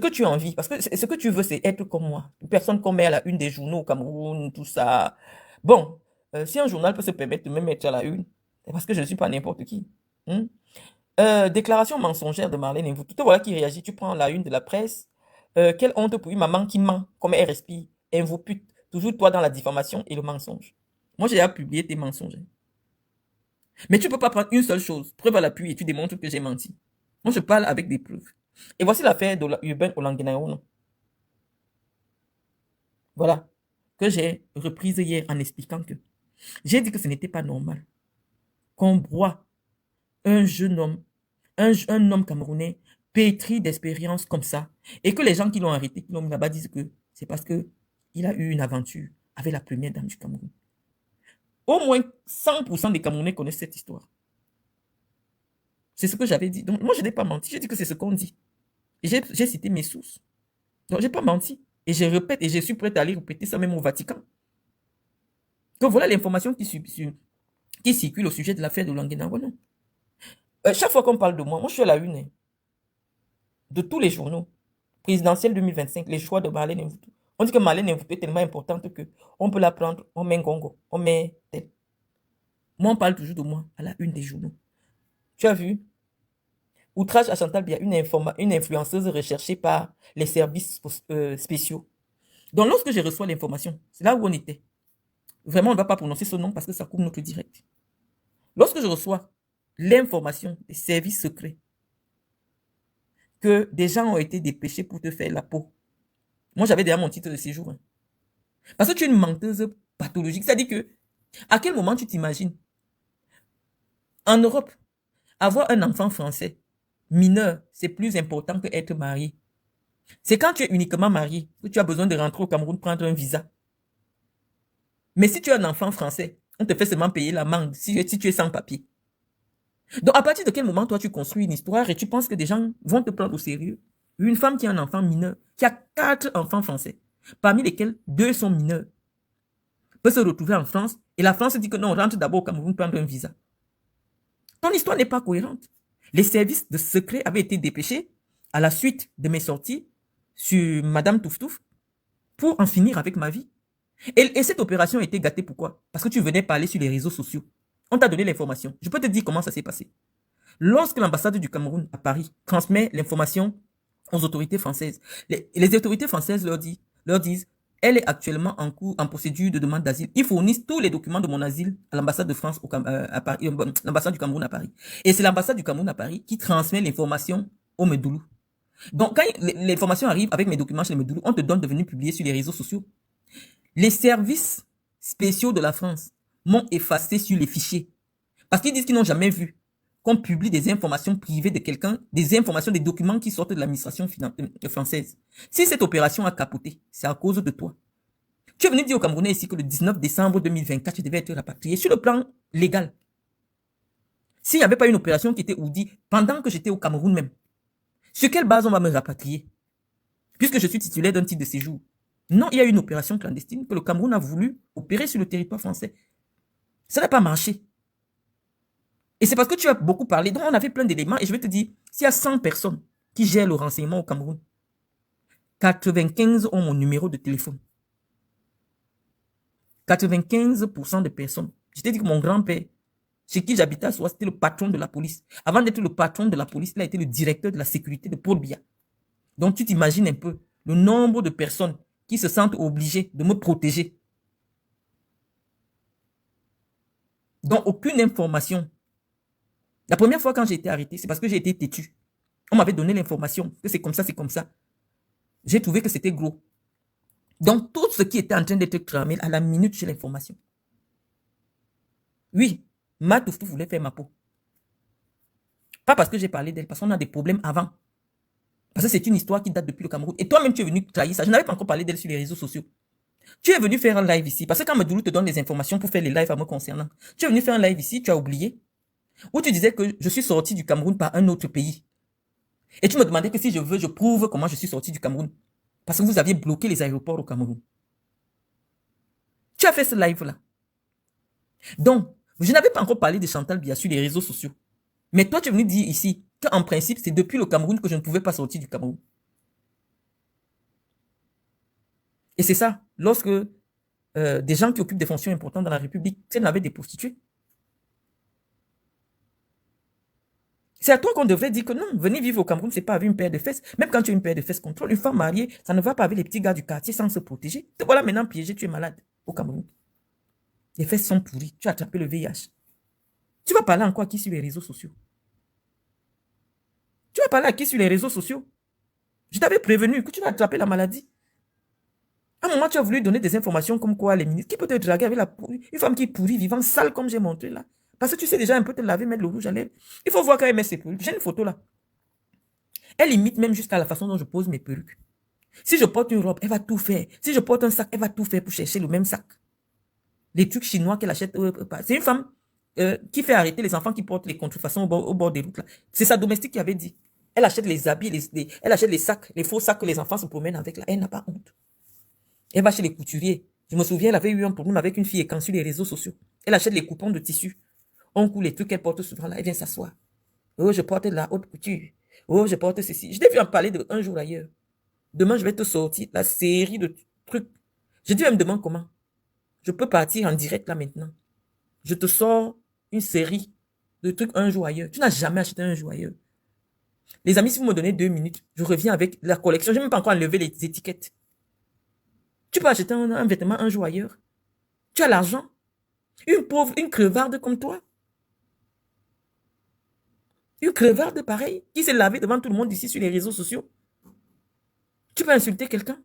tu as envie, parce que ce que tu veux, c'est être comme moi. Une personne qu'on met à la une des journaux au Cameroun, tout ça. Bon, si un journal peut se permettre de me mettre à la une, c'est parce que je ne suis pas n'importe qui. Déclaration mensongère de Marlène Mvoutou. Te voilà qui réagit. Tu prends la une de la presse. Quelle honte pour une maman qui ment, comme elle respire. Pute. Toujours toi dans la diffamation et le mensonge. Moi, j'ai déjà publié tes mensonges. Mais tu ne peux pas prendre une seule chose, preuve à l'appui, et tu démontres que j'ai menti. Moi, je parle avec des preuves. Et voici l'affaire de Urbain Olanguenaono. Voilà. Que j'ai reprise hier en expliquant que j'ai dit que ce n'était pas normal qu'on broie un jeune homme, un homme camerounais pétri d'expérience comme ça, et que les gens qui l'ont arrêté, qui l'ont mis là-bas, disent que c'est parce qu'il a eu une aventure avec la première dame du Cameroun. Au moins 100% des Camerounais connaissent cette histoire. C'est ce que j'avais dit. Donc, moi, je n'ai pas menti. J'ai dit que c'est ce qu'on dit. Et j'ai cité mes sources. Donc, je n'ai pas menti. Et je répète, et je suis prête à aller répéter ça même au Vatican. Donc, voilà l'information qui circule au sujet de l'affaire de Olanguenaono. Chaque fois qu'on parle de moi, je suis à la une de tous les journaux. Présidentielle 2025, les choix de Marlène Mvoutou. On dit que Marlène Mvoutou est tellement importante qu'on peut la prendre, on met Ngongo, on met tel. Moi, on parle toujours de moi à la une des journaux. Tu as vu? Outrage à Chantal Biya, une influenceuse recherchée par les services spéciaux. Donc, lorsque je reçois l'information, c'est là où on était. Vraiment, on ne va pas prononcer ce nom parce que ça coupe notre direct. Lorsque je reçois l'information des services secrets que des gens ont été dépêchés pour te faire la peau, moi, j'avais déjà mon titre de séjour. Parce que tu es une menteuse pathologique. C'est-à-dire que, à quel moment tu t'imagines? En Europe, avoir un enfant français mineur, c'est plus important que être marié. C'est quand tu es uniquement marié que tu as besoin de rentrer au Cameroun prendre un visa. Mais si tu as un enfant français, On te fait seulement payer l'amende si tu es sans papier. Donc, à partir de quel moment, toi, tu construis une histoire et tu penses que des gens vont te prendre au sérieux? Une femme qui a un enfant mineur, qui a 4 enfants français, parmi lesquels 2 sont mineurs, peut se retrouver en France et la France dit que non, on rentre d'abord au Cameroun prendre un visa. Ton histoire n'est pas cohérente. Les services de secret avaient été dépêchés à la suite de mes sorties sur Madame Touftouf pour en finir avec ma vie. Et cette opération a été gâtée, pourquoi? Parce que tu venais parler sur les réseaux sociaux. On t'a donné l'information. Je peux te dire comment ça s'est passé. Lorsque l'ambassade du Cameroun à Paris transmet l'information aux autorités françaises, les autorités françaises leur disent, elle est actuellement en procédure de demande d'asile. Ils fournissent tous les documents de mon asile à l'ambassade de France à Paris, l'ambassade du Cameroun à Paris. Et c'est l'ambassade du Cameroun à Paris qui transmet l'information au Medoulou. Donc, quand l'information arrive avec mes documents chez le Medoulou, on te donne de venir publier sur les réseaux sociaux. Les services spéciaux de la France m'ont effacé sur les fichiers. Parce qu'ils disent qu'ils n'ont jamais vu qu'on publie des informations privées de quelqu'un, des informations, des documents qui sortent de l'administration française. Si cette opération a capoté, c'est à cause de toi. Tu es venu dire aux Camerounais ici que le 19 décembre 2024, tu devais être rapatrié sur le plan légal. S'il n'y avait pas une opération qui était ourdie pendant que j'étais au Cameroun même, sur quelle base on va me rapatrier? Puisque je suis titulaire d'un titre de séjour. Non, il y a une opération clandestine que le Cameroun a voulu opérer sur le territoire français. Ça n'a pas marché. Et c'est parce que tu as beaucoup parlé. Donc, on avait plein d'éléments. Et je vais te dire, s'il y a 100 personnes qui gèrent le renseignement au Cameroun, 95 ont mon numéro de téléphone. 95% de personnes. Je t'ai dit que mon grand-père, chez qui j'habitais à Soie, c'était le patron de la police. Avant d'être le patron de la police, il a été le directeur de la sécurité de Paul Biya. Donc, tu t'imagines un peu le nombre de personnes qui se sentent obligées de me protéger. Donc, aucune information. La première fois quand j'ai été arrêté, c'est parce que j'ai été têtu. On m'avait donné l'information que c'est comme ça, c'est comme ça. J'ai trouvé que c'était gros. Donc, tout ce qui était en train d'être tramé, à la minute, j'ai l'information. Oui, ma Touftou voulait faire ma peau. Pas parce que j'ai parlé d'elle, parce qu'on a des problèmes avant. Parce que c'est une histoire qui date depuis le Cameroun. Et toi-même, tu es venu trahir ça. Je n'avais pas encore parlé d'elle sur les réseaux sociaux. Tu es venu faire un live ici. Parce que quand Medoulou te donne les informations pour faire les lives à moi concernant, tu es venu faire un live ici, tu as oublié. Où tu disais que je suis sorti du Cameroun par un autre pays. Et tu me demandais que si je veux, je prouve comment je suis sorti du Cameroun. Parce que vous aviez bloqué les aéroports au Cameroun. Tu as fait ce live-là. Donc, je n'avais pas encore parlé de Chantal Biya sur les réseaux sociaux. Mais toi, tu es venu dire ici qu'en principe, c'est depuis le Cameroun que je ne pouvais pas sortir du Cameroun. Et c'est ça, lorsque des gens qui occupent des fonctions importantes dans la République, c'est n'avaient des prostituées. C'est à toi qu'on devrait dire que non, venir vivre au Cameroun, c'est pas avec une paire de fesses. Même quand tu as une paire de fesses contrôle, une femme mariée, ça ne va pas avec les petits gars du quartier sans se protéger. Te voilà maintenant piégé, tu es malade au Cameroun. Les fesses sont pourries, tu as attrapé le VIH. Tu vas parler encore à qui sur les réseaux sociaux? Tu vas parler à qui sur les réseaux sociaux? Je t'avais prévenu que tu vas attraper la maladie. À un moment, tu as voulu donner des informations comme quoi les ministres, qui peut te draguer avec une femme qui est pourrie, vivante, sale comme j'ai montré là. Parce que tu sais déjà un peu te laver, mettre le rouge à lèvres. Il faut voir quand elle met ses perruques. J'ai une photo là. Elle imite même jusqu'à la façon dont je pose mes perruques. Si je porte une robe, elle va tout faire. Si je porte un sac, elle va tout faire pour chercher le même sac. Les trucs chinois qu'elle achète. C'est une femme qui fait arrêter les enfants qui portent les contrefaçons au bord des routes. C'est sa domestique qui avait dit. Elle achète les habits, elle achète les sacs, les faux sacs que les enfants se promènent avec là. Elle n'a pas honte. Elle va chez les couturiers. Je me souviens, elle avait eu un problème avec une fille et quand sur les réseaux sociaux. Elle achète les coupons de tissu. On coule les trucs qu'elle porte souvent là. Elle vient s'asseoir. Oh, je porte de la haute couture. Oh, je porte ceci. Je t'ai vu en parler de un jour ailleurs. Demain, je vais te sortir la série de trucs. Je dis, elle me demande comment. Je peux partir en direct là maintenant. Je te sors une série de trucs un jour ailleurs. Tu n'as jamais acheté un jour ailleurs. Les amis, si vous me donnez 2 minutes, je reviens avec la collection. Je n'ai même pas encore enlevé les étiquettes. Tu peux acheter un vêtement un jour ailleurs. Tu as l'argent. Une pauvre, une crevarde comme toi. Une crevarde pareille, qui s'est lavée devant tout le monde ici sur les réseaux sociaux. Tu peux insulter quelqu'un?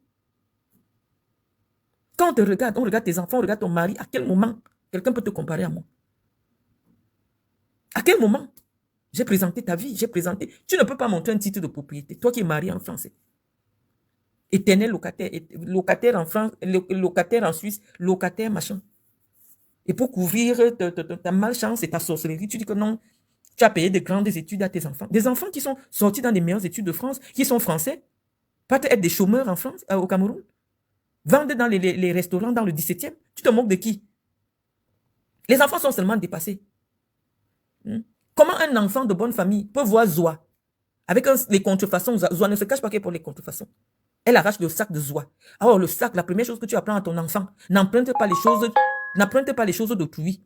Quand on regarde tes enfants, on regarde ton mari, à quel moment quelqu'un peut te comparer à moi? À quel moment? J'ai présenté ta vie, j'ai présenté. Tu ne peux pas montrer un titre de propriété, toi qui es marié en français. Éternel locataire, locataire en France, locataire en Suisse, locataire machin. Et pour couvrir ta malchance et ta sorcellerie, tu dis que non, tu as payé de grandes études à tes enfants. Des enfants qui sont sortis dans les meilleures études de France, qui sont français, pas être des chômeurs en France, au Cameroun, vendent dans les restaurants dans le 17e. Tu te moques de qui? Les enfants sont seulement dépassés. Comment un enfant de bonne famille peut voir Zoa avec les contrefaçons? Zoa ne se cache pas qu'elle pour les contrefaçons. Elle arrache le sac de Zoa. Alors le sac, la première chose que tu apprends à ton enfant, n'emprunte pas les choses d'autrui.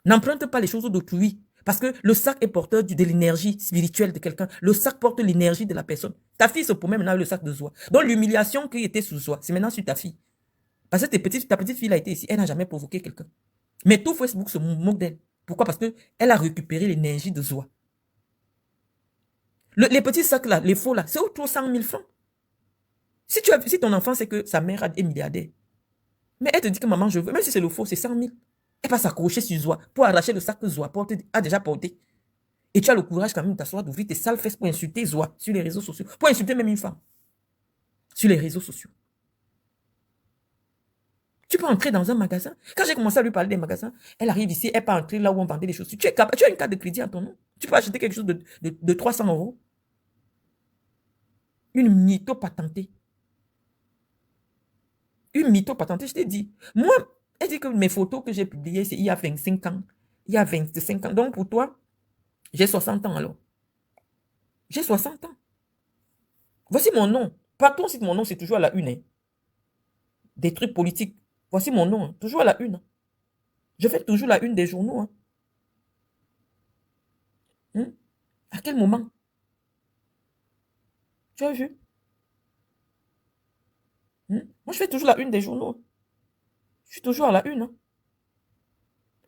N'emprunte pas les choses d'autrui. Parce que le sac est porteur de l'énergie spirituelle de quelqu'un. Le sac porte l'énergie de la personne. Ta fille se promet maintenant avec le sac de Zoa. Donc l'humiliation qui était sous Zoa, c'est maintenant sur ta fille. Parce que ta petite fille a été ici, elle n'a jamais provoqué quelqu'un. Mais tout Facebook se moque d'elle. Pourquoi? Parce qu'elle a récupéré l'énergie de Zoa. Les petits sacs là, les faux là, c'est autour de 100 000 francs. Si ton enfant sait que sa mère est milliardaire, mais elle te dit que maman, je veux, même si c'est le faux, c'est 100 000. Elle va s'accrocher sur Zoa pour arracher le sac que Zoa a déjà porté. Et tu as le courage quand même de t'asseoir, d'ouvrir tes sales fesses pour insulter Zoa sur les réseaux sociaux. Pour insulter même une femme. Sur les réseaux sociaux. Tu peux entrer dans un magasin. Quand j'ai commencé à lui parler des magasins, elle arrive ici, elle peut entrer là où on vendait les chaussures. Tu as une carte de crédit à ton nom. Tu peux acheter quelque chose de 300 euros. Une mytho patentée. Une mytho patentée, je t'ai dit. Moi, elle dit que mes photos que j'ai publiées, c'est il y a 25 ans. Il y a 25 ans. Donc pour toi, j'ai 60 ans alors. J'ai 60 ans. Voici mon nom. Partout aussi, mon nom, c'est toujours à la une. Hein. Des trucs politiques. Voici mon nom. Hein. Toujours à la une. Hein. Je fais toujours la une des journaux. Hein. À quel moment? Tu as vu? Moi, je fais toujours la une des journaux. Je suis toujours à la une. Hein.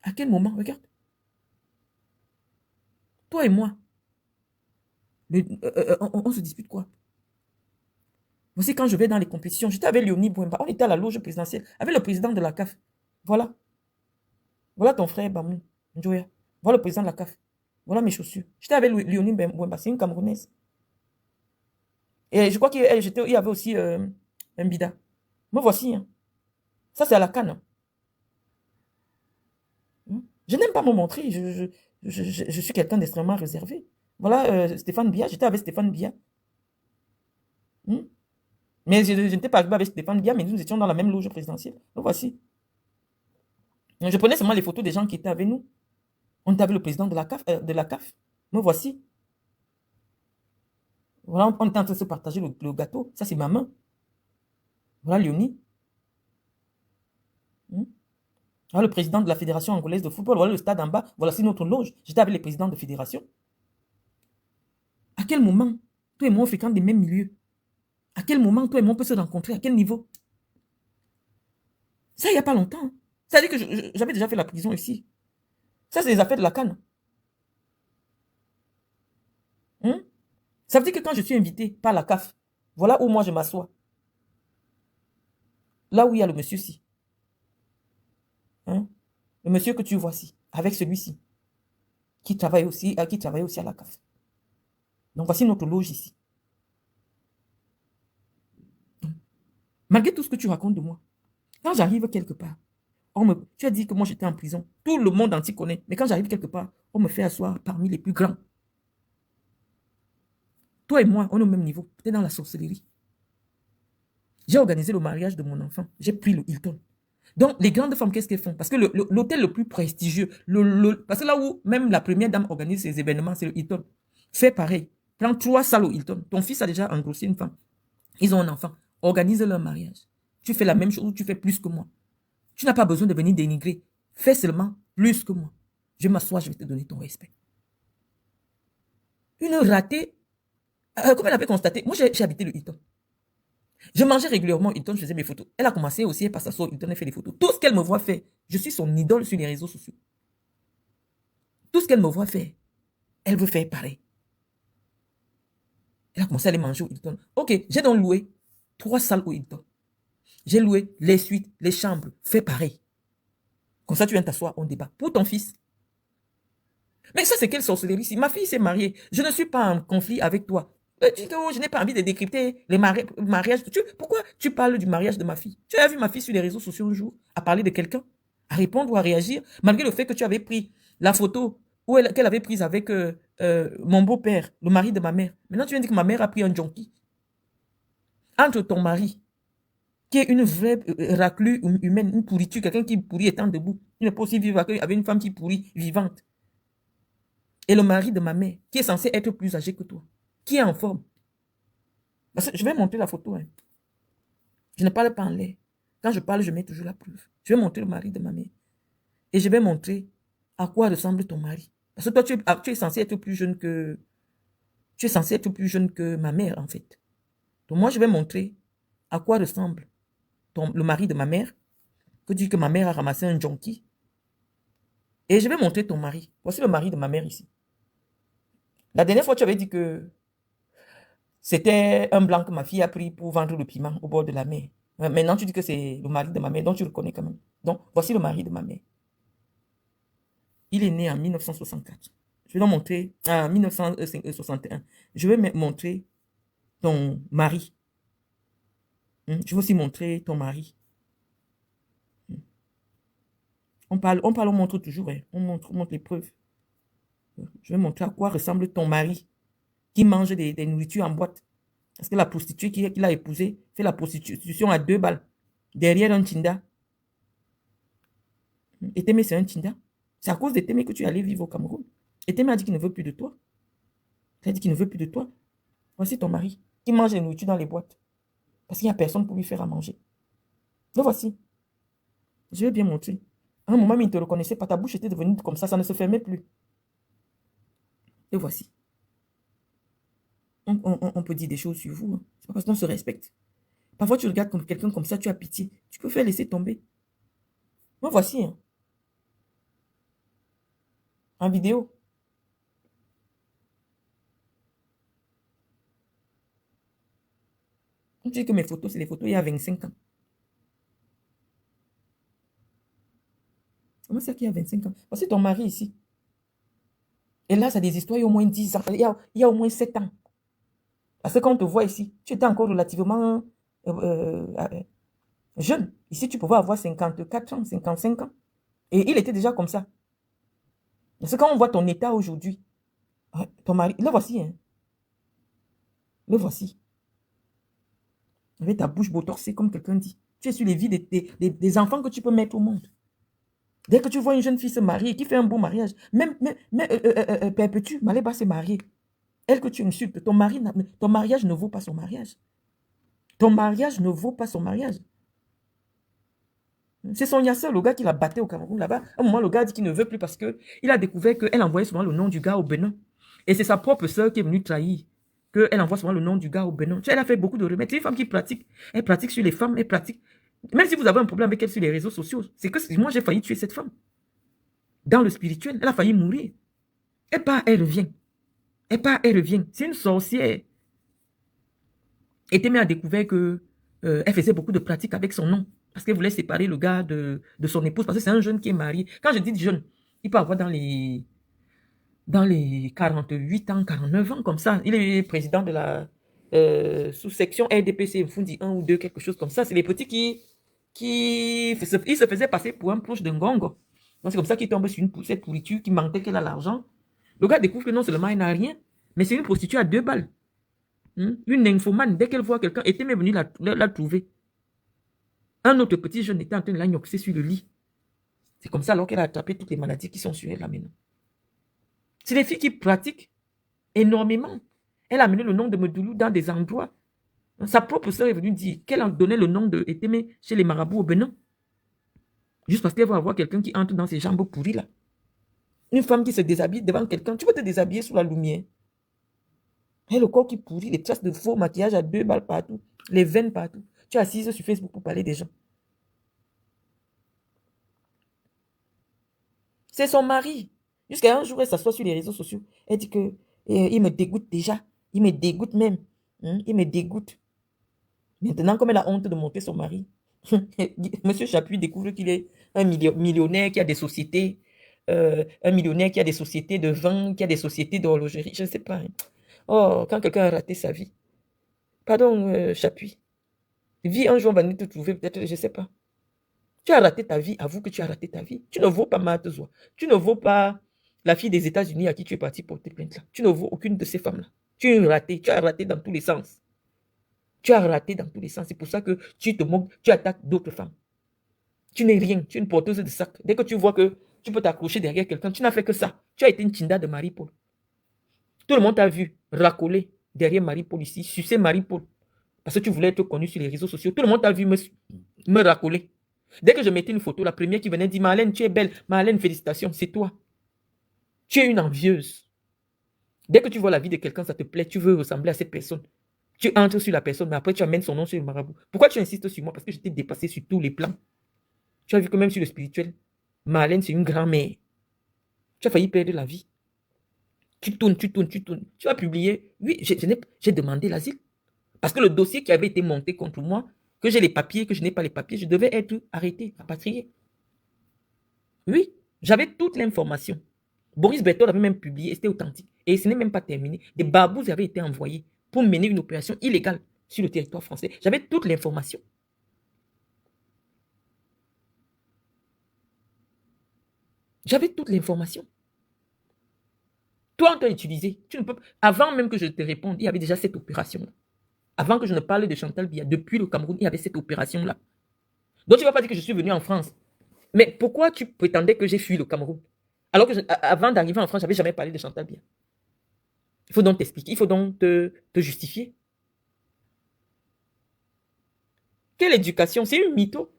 À quel moment? Regarde. Toi et moi. On se dispute quoi? Voici quand je vais dans les compétitions. J'étais avec Léonie Bouemba. On était à la loge présidentielle avec le président de la CAF. Voilà. Voilà ton frère Bamou. Njoya. Voilà le président de la CAF. Voilà mes chaussures. J'étais avec Léonie Bouemba. C'est une Camerounaise. Et je crois qu'il y avait aussi un bida. Me voici. Hein. Ça, c'est à la canne. Je n'aime pas me montrer. Je suis quelqu'un d'extrêmement réservé. Voilà Stéphane Bia. J'étais avec Stéphane Bia. Mais je n'étais pas arrivé avec Stéphane Bia, mais nous étions dans la même loge présidentielle. Donc voici. Je prenais seulement les photos des gens qui étaient avec nous. On était avec le président de la CAF. Me voici. Voilà, on était en train de se partager le gâteau. Ça, c'est ma main. Voilà Léonie. Voilà le président de la Fédération angolaise de football. Voilà le stade en bas. Voilà, c'est notre loge. J'étais avec les présidents de fédération. À quel moment, toi et moi, on fréquente des mêmes milieux? À quel moment, toi et moi, on peut se rencontrer? À quel niveau? Ça, il n'y a pas longtemps. Ça veut dire que j'avais déjà fait la prison ici. Ça, c'est les affaires de la canne. Ça veut dire que quand je suis invité par la CAF, voilà où moi je m'assois. Là où il y a le monsieur-ci. Le monsieur que tu vois ici, avec celui-ci, qui travaille aussi à la CAF. Donc voici notre loge ici. Malgré tout ce que tu racontes de moi, quand j'arrive quelque part, tu as dit que moi j'étais en prison. Tout le monde entier connaît. Mais quand j'arrive quelque part, on me fait asseoir parmi les plus grands. Toi et moi, on est au même niveau. Tu es dans la sorcellerie. J'ai organisé le mariage de mon enfant. J'ai pris le Hilton. Donc, les grandes femmes, qu'est-ce qu'elles font? Parce que l'hôtel le plus prestigieux, parce que là où même la première dame organise ses événements, c'est le Hilton. Fais pareil. Prends 3 salles au Hilton. Ton fils a déjà engrossé une femme. Ils ont un enfant. Organise leur mariage. Tu fais la même chose ou tu fais plus que moi. Tu n'as pas besoin de venir dénigrer. Fais seulement plus que moi. Je m'assois, je vais te donner ton respect. Une ratée, comme elle avait constaté, moi j'ai habité le Hilton. Je mangeais régulièrement Hilton, je faisais mes photos. Elle a commencé aussi, elle passe à son Hilton, elle fait des photos. Tout ce qu'elle me voit faire, je suis son idole sur les réseaux sociaux. Tout ce qu'elle me voit faire, elle veut faire pareil. Elle a commencé à aller manger au Hilton. Ok, j'ai donc loué 3 salles au Hilton. J'ai loué les suites, les chambres. Fais pareil. Comme ça, tu viens t'asseoir, on débat. Pour ton fils. Mais ça, c'est quelle sorcellerie ici? Ma fille s'est mariée. Je ne suis pas en conflit avec toi. Je n'ai pas envie de décrypter les mariages. Pourquoi tu parles du mariage de ma fille? Tu as vu ma fille sur les réseaux sociaux un jour à parler de quelqu'un? à répondre ou à réagir, malgré le fait que tu avais pris la photo qu'elle avait prise avec mon beau-père, le mari de ma mère. Maintenant, tu viens dire que ma mère a pris un junkie. Entre ton mari, qui est une vraie raclure humaine, une pourriture, quelqu'un qui pourrit étant debout, il ne peut aussi vivre avec une femme qui pourrit vivante. Et le mari de ma mère, qui est censé être plus âgé que toi, qui est en forme. Parce que je vais montrer la photo. Hein. Je ne parle pas en l'air. Quand je parle, je mets toujours la preuve. Je vais montrer le mari de ma mère. Et je vais montrer à quoi ressemble ton mari. Parce que toi, tu es censé être plus jeune que... Tu es censé être plus jeune que ma mère, en fait. Donc moi, je vais montrer à quoi ressemble le mari de ma mère, que dit que ma mère a ramassé un junkie. Et je vais montrer ton mari. Voici le mari de ma mère ici. La dernière fois, tu avais dit que c'était un blanc que ma fille a pris pour vendre le piment au bord de la mer. Maintenant, tu dis que c'est le mari de ma mère, donc tu le connais quand même. Donc, voici le mari de ma mère. Il est né en 1964. Je vais le montrer en 1961. Je vais montrer ton mari. Je vais aussi montrer ton mari. On parle, on montre toujours. Hein. On montre les preuves. Je vais montrer à quoi ressemble ton mari qui mange des nourritures en boîte. Parce que la prostituée qu'il a épousée fait la prostitution à 2 balles. Derrière un Tinda. Et Témé, c'est un Tinda. C'est à cause de Témé que tu es allé vivre au Cameroun. Et Témé a dit qu'il ne veut plus de toi. Il a dit qu'il ne veut plus de toi. Voici ton mari qui mange les nourritures dans les boîtes. Parce qu'il n'y a personne pour lui faire à manger. Le voici. Je vais bien montrer. À un moment, il ne te reconnaissait pas. Ta bouche était devenue comme ça ne se fermait plus. Et voici. On peut dire des choses sur vous. Hein. C'est pas parce qu'on se respecte. Parfois, tu regardes comme quelqu'un comme ça, tu as pitié. Tu peux faire laisser tomber. Moi, voici. Hein. En vidéo. On dit que mes photos, c'est les photos il y a 25 ans. Comment c'est qu'il y a 25 ans? Voici ton mari ici. Et là, ça a des histoires il y a au moins 10 ans. Il y a au moins 7 ans. Parce que quand on te voit ici, tu étais encore relativement jeune. Ici, tu pouvais avoir 54 ans, 55 ans. Et il était déjà comme ça. Parce que quand on voit ton état aujourd'hui, ton mari, le voici. Hein. Le voici. Avec ta bouche botoxée, comme quelqu'un dit. Tu es sur les vies des enfants que tu peux mettre au monde. Dès que tu vois une jeune fille se marier, qui fait un beau mariage, même perpétue, Maléba s'est mariée. Elle que tu insultes, ton mariage ne vaut pas son mariage. Ton mariage ne vaut pas son mariage. C'est son Yasser, le gars qui l'a battu au Cameroun là-bas. À un moment, le gars a dit qu'il ne veut plus parce qu'il a découvert qu'elle envoyait souvent le nom du gars au Bénin. Et c'est sa propre soeur qui est venue trahir. Qu'elle envoie souvent le nom du gars au Bénin. Elle a fait beaucoup de remèdes. C'est une femme qui pratique. Elle pratique sur les femmes, elle pratique. Même si vous avez un problème avec elle sur les réseaux sociaux, c'est que moi j'ai failli tuer cette femme. Dans le spirituel, elle a failli mourir. Elle part, elle revient. Elle part, elle revient. C'est une sorcière. Et Témé a découvert que elle faisait beaucoup de pratiques avec son nom. Parce qu'elle voulait séparer le gars de son épouse. Parce que c'est un jeune qui est marié. Quand je dis jeune, il peut avoir dans les 48 ans, 49 ans, comme ça. Il est président de la sous-section RDPC, Mfundi 1 ou 2, quelque chose comme ça. C'est les petits il se faisait passer pour un proche de Ngongo. Donc c'est comme ça qu'il tombe sur cette pourriture qui mentait qu'elle a l'argent. Le gars découvre que non seulement il n'a rien, mais c'est une prostituée à 2 balles. Une nymphomane, dès qu'elle voit quelqu'un, était même venue la trouver. Un autre petit jeune était en train de la gnoxer sur le lit. C'est comme ça alors qu'elle a attrapé toutes les maladies qui sont sur elle là maintenant. C'est des filles qui pratiquent énormément. Elle a amené le nom de Medoulou dans des endroits. Sa propre sœur est venue dire qu'elle a donné le nom de Etémé chez les marabouts au Bénin. Juste parce qu'elle va avoir quelqu'un qui entre dans ses jambes pourries là. Une femme qui se déshabille devant quelqu'un, tu peux te déshabiller sous la lumière. Et le corps qui pourrit, les traces de faux maquillage à 2 balles partout, les veines partout. Tu es assise sur Facebook pour parler des gens. C'est son mari. Jusqu'à un jour, elle s'assoit sur les réseaux sociaux. Elle dit que il me dégoûte déjà. Il me dégoûte même. Il me dégoûte. Maintenant, comme elle a honte de montrer son mari, Monsieur Chapuis découvre qu'il est un millionnaire qui a des sociétés, un millionnaire qui a des sociétés de vin, qui a des sociétés d'horlogerie, je ne sais pas. Hein. Oh, quand quelqu'un a raté sa vie. Pardon, Chapuis. Vie un jour, on va venir te trouver, peut-être, je ne sais pas. Tu as raté ta vie, avoue que tu as raté ta vie. Tu ne vaux pas Marthe-Zoa. Tu ne vaux pas la fille des États-Unis à qui tu es parti porter plainte là. Tu ne vaux aucune de ces femmes-là. Tu as raté dans tous les sens. Tu as raté dans tous les sens. C'est pour ça que tu te moques, tu attaques d'autres femmes. Tu n'es rien, tu es une porteuse de sac. Dès que tu vois que tu peux t'accrocher derrière quelqu'un, tu n'as fait que ça. Tu as été une Tinda de Marie-Paul. Tout le monde t'a vu racoler derrière Marie-Paul ici, sucer Marie-Paul. Parce que tu voulais être connu sur les réseaux sociaux. Tout le monde t'a vu me racoler. Dès que je mettais une photo, la première qui venait dire, Marlène, tu es belle. Marlène, félicitations, c'est toi. Tu es une envieuse. Dès que tu vois la vie de quelqu'un, ça te plaît, tu veux ressembler à cette personne. Tu entres sur la personne, mais après tu amènes son nom sur le marabout. Pourquoi tu insistes sur moi? Parce que je t'ai dépassé sur tous les plans. Tu as vu que même sur le spirituel, Marlène, c'est une grand-mère. Tu as failli perdre la vie. Tu tournes. Tu as publié. Oui, j'ai demandé l'asile. Parce que le dossier qui avait été monté contre moi, que j'ai les papiers, que je n'ai pas les papiers, je devais être arrêté, rapatrié. Oui, j'avais toute l'information. Boris Berthold avait même publié, c'était authentique. Et ce n'est même pas terminé. Des barbouzes avaient été envoyés pour mener une opération illégale sur le territoire français. J'avais toute l'information. J'avais toute l'information. Toi, on t'a utilisé. Tu ne peux... Avant même que je te réponde, il y avait déjà cette opération-là. Avant que je ne parle de Chantal Biya, depuis le Cameroun, il y avait cette opération-là. Donc, tu ne vas pas dire que je suis venu en France. Mais pourquoi tu prétendais que j'ai fui le Cameroun? Alors que avant d'arriver en France, je n'avais jamais parlé de Chantal Biya. Il faut donc t'expliquer, il faut donc te justifier. Quelle éducation? C'est une mytho.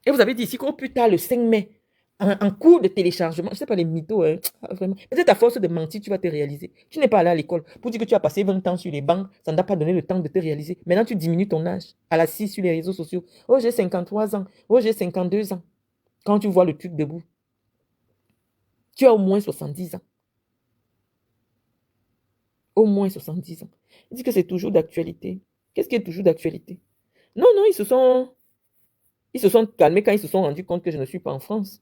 Et vous avez dit ici qu'au plus tard, le 5 mai, en cours de téléchargement, je ne sais pas les mythos, hein, vraiment. Peut-être à force de mentir, tu vas te réaliser. Tu n'es pas allé à l'école. Pour dire que tu as passé 20 ans sur les bancs, ça ne t'a pas donné le temps de te réaliser. Maintenant, tu diminues ton âge à la 6 sur les réseaux sociaux. Oh, j'ai 53 ans. Oh, j'ai 52 ans. Quand tu vois le truc debout, tu as au moins 70 ans. Au moins 70 ans. Il dit que c'est toujours d'actualité. Qu'est-ce qui est toujours d'actualité? Non, non, ils se sont calmés quand ils se sont rendus compte que je ne suis pas en France.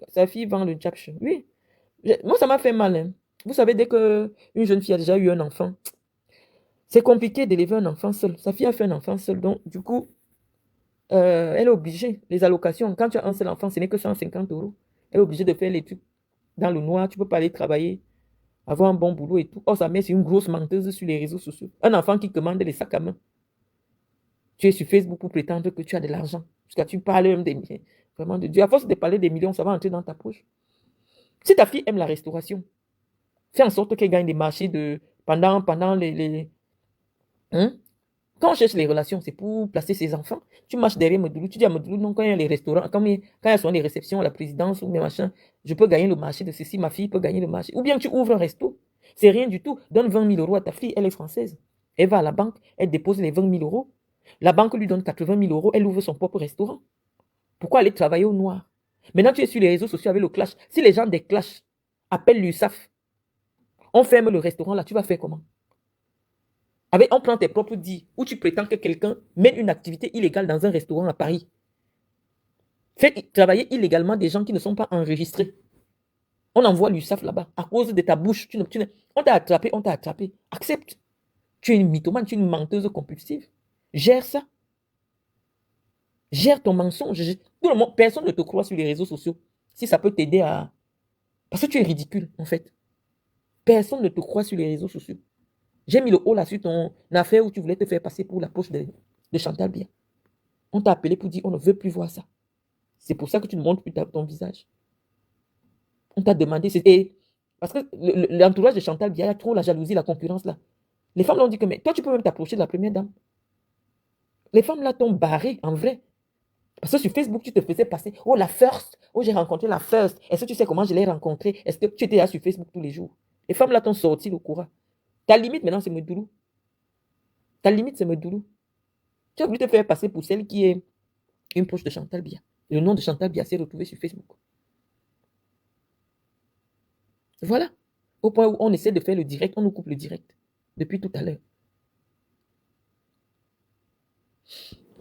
Sa fille vend le japche. Oui. Moi, ça m'a fait mal. Hein. Vous savez, dès qu'une jeune fille a déjà eu un enfant, c'est compliqué d'élever un enfant seul. Sa fille a fait un enfant seul. Donc, du coup, elle est obligée. Les allocations, quand tu as un seul enfant, ce n'est que 150 euros. Elle est obligée de faire les trucs dans le noir. Tu ne peux pas aller travailler, avoir un bon boulot et tout. Oh, sa mère, c'est une grosse menteuse sur les réseaux sociaux. Un enfant qui commande les sacs à main. Tu es sur Facebook pour prétendre que tu as de l'argent. Jusqu'à tu parles même des millions. Vraiment de Dieu. À force de parler des millions, ça va entrer dans ta poche. Si ta fille aime la restauration, fais en sorte qu'elle gagne des marchés pendant les. Hein? Quand on cherche les relations, c'est pour placer ses enfants. Tu marches derrière Medoulou, tu dis à Medoulou, non, quand il y a les restaurants, quand il y a sont les réceptions, la présidence ou mes machins, je peux gagner le marché de ceci, ma fille peut gagner le marché. Ou bien tu ouvres un resto, c'est rien du tout. Donne 20 000 euros à ta fille, elle est française. Elle va à la banque, elle dépose les 20 000 euros. La banque lui donne 80 000 euros, elle ouvre son propre restaurant. Pourquoi aller travailler au noir? Maintenant, tu es sur les réseaux sociaux avec le clash. Si les gens des clashs appellent l'USAF, on ferme le restaurant là, tu vas faire comment? On prend tes propres dits, où tu prétends que quelqu'un mène une activité illégale dans un restaurant à Paris. Fait travailler illégalement des gens qui ne sont pas enregistrés. On envoie l'USAF là-bas. À cause de ta bouche, on t'a attrapé, on t'a attrapé. Accepte. Tu es une mythomane, tu es une menteuse compulsive. Gère ça. Gère ton mensonge. Tout le monde, personne ne te croit sur les réseaux sociaux. Si ça peut t'aider à... Parce que tu es ridicule, en fait. Personne ne te croit sur les réseaux sociaux. J'ai mis le haut là sur ton affaire où tu voulais te faire passer pour la poche de Chantal Biya. On t'a appelé pour dire on ne veut plus voir ça. C'est pour ça que tu ne montres plus ton visage. On t'a demandé... Parce que l'entourage de Chantal Biya, il y a trop la jalousie, la concurrence là. Les femmes l'ont dit que mais toi tu peux même t'approcher de la première dame. Les femmes là t'ont barré en vrai. Parce que sur Facebook, tu te faisais passer. Oh, la first. Oh, j'ai rencontré la first. Est-ce que tu sais comment je l'ai rencontrée? Est-ce que tu étais là sur Facebook tous les jours? Les femmes là t'ont sorti le courant. Ta limite maintenant, c'est Medoulou. Ta limite, c'est Medoulou. Tu as voulu te faire passer pour celle qui est une proche de Chantal Biya. Le nom de Chantal Biya s'est retrouvé sur Facebook. Voilà. Au point où on essaie de faire le direct, on nous coupe le direct. Depuis tout à l'heure.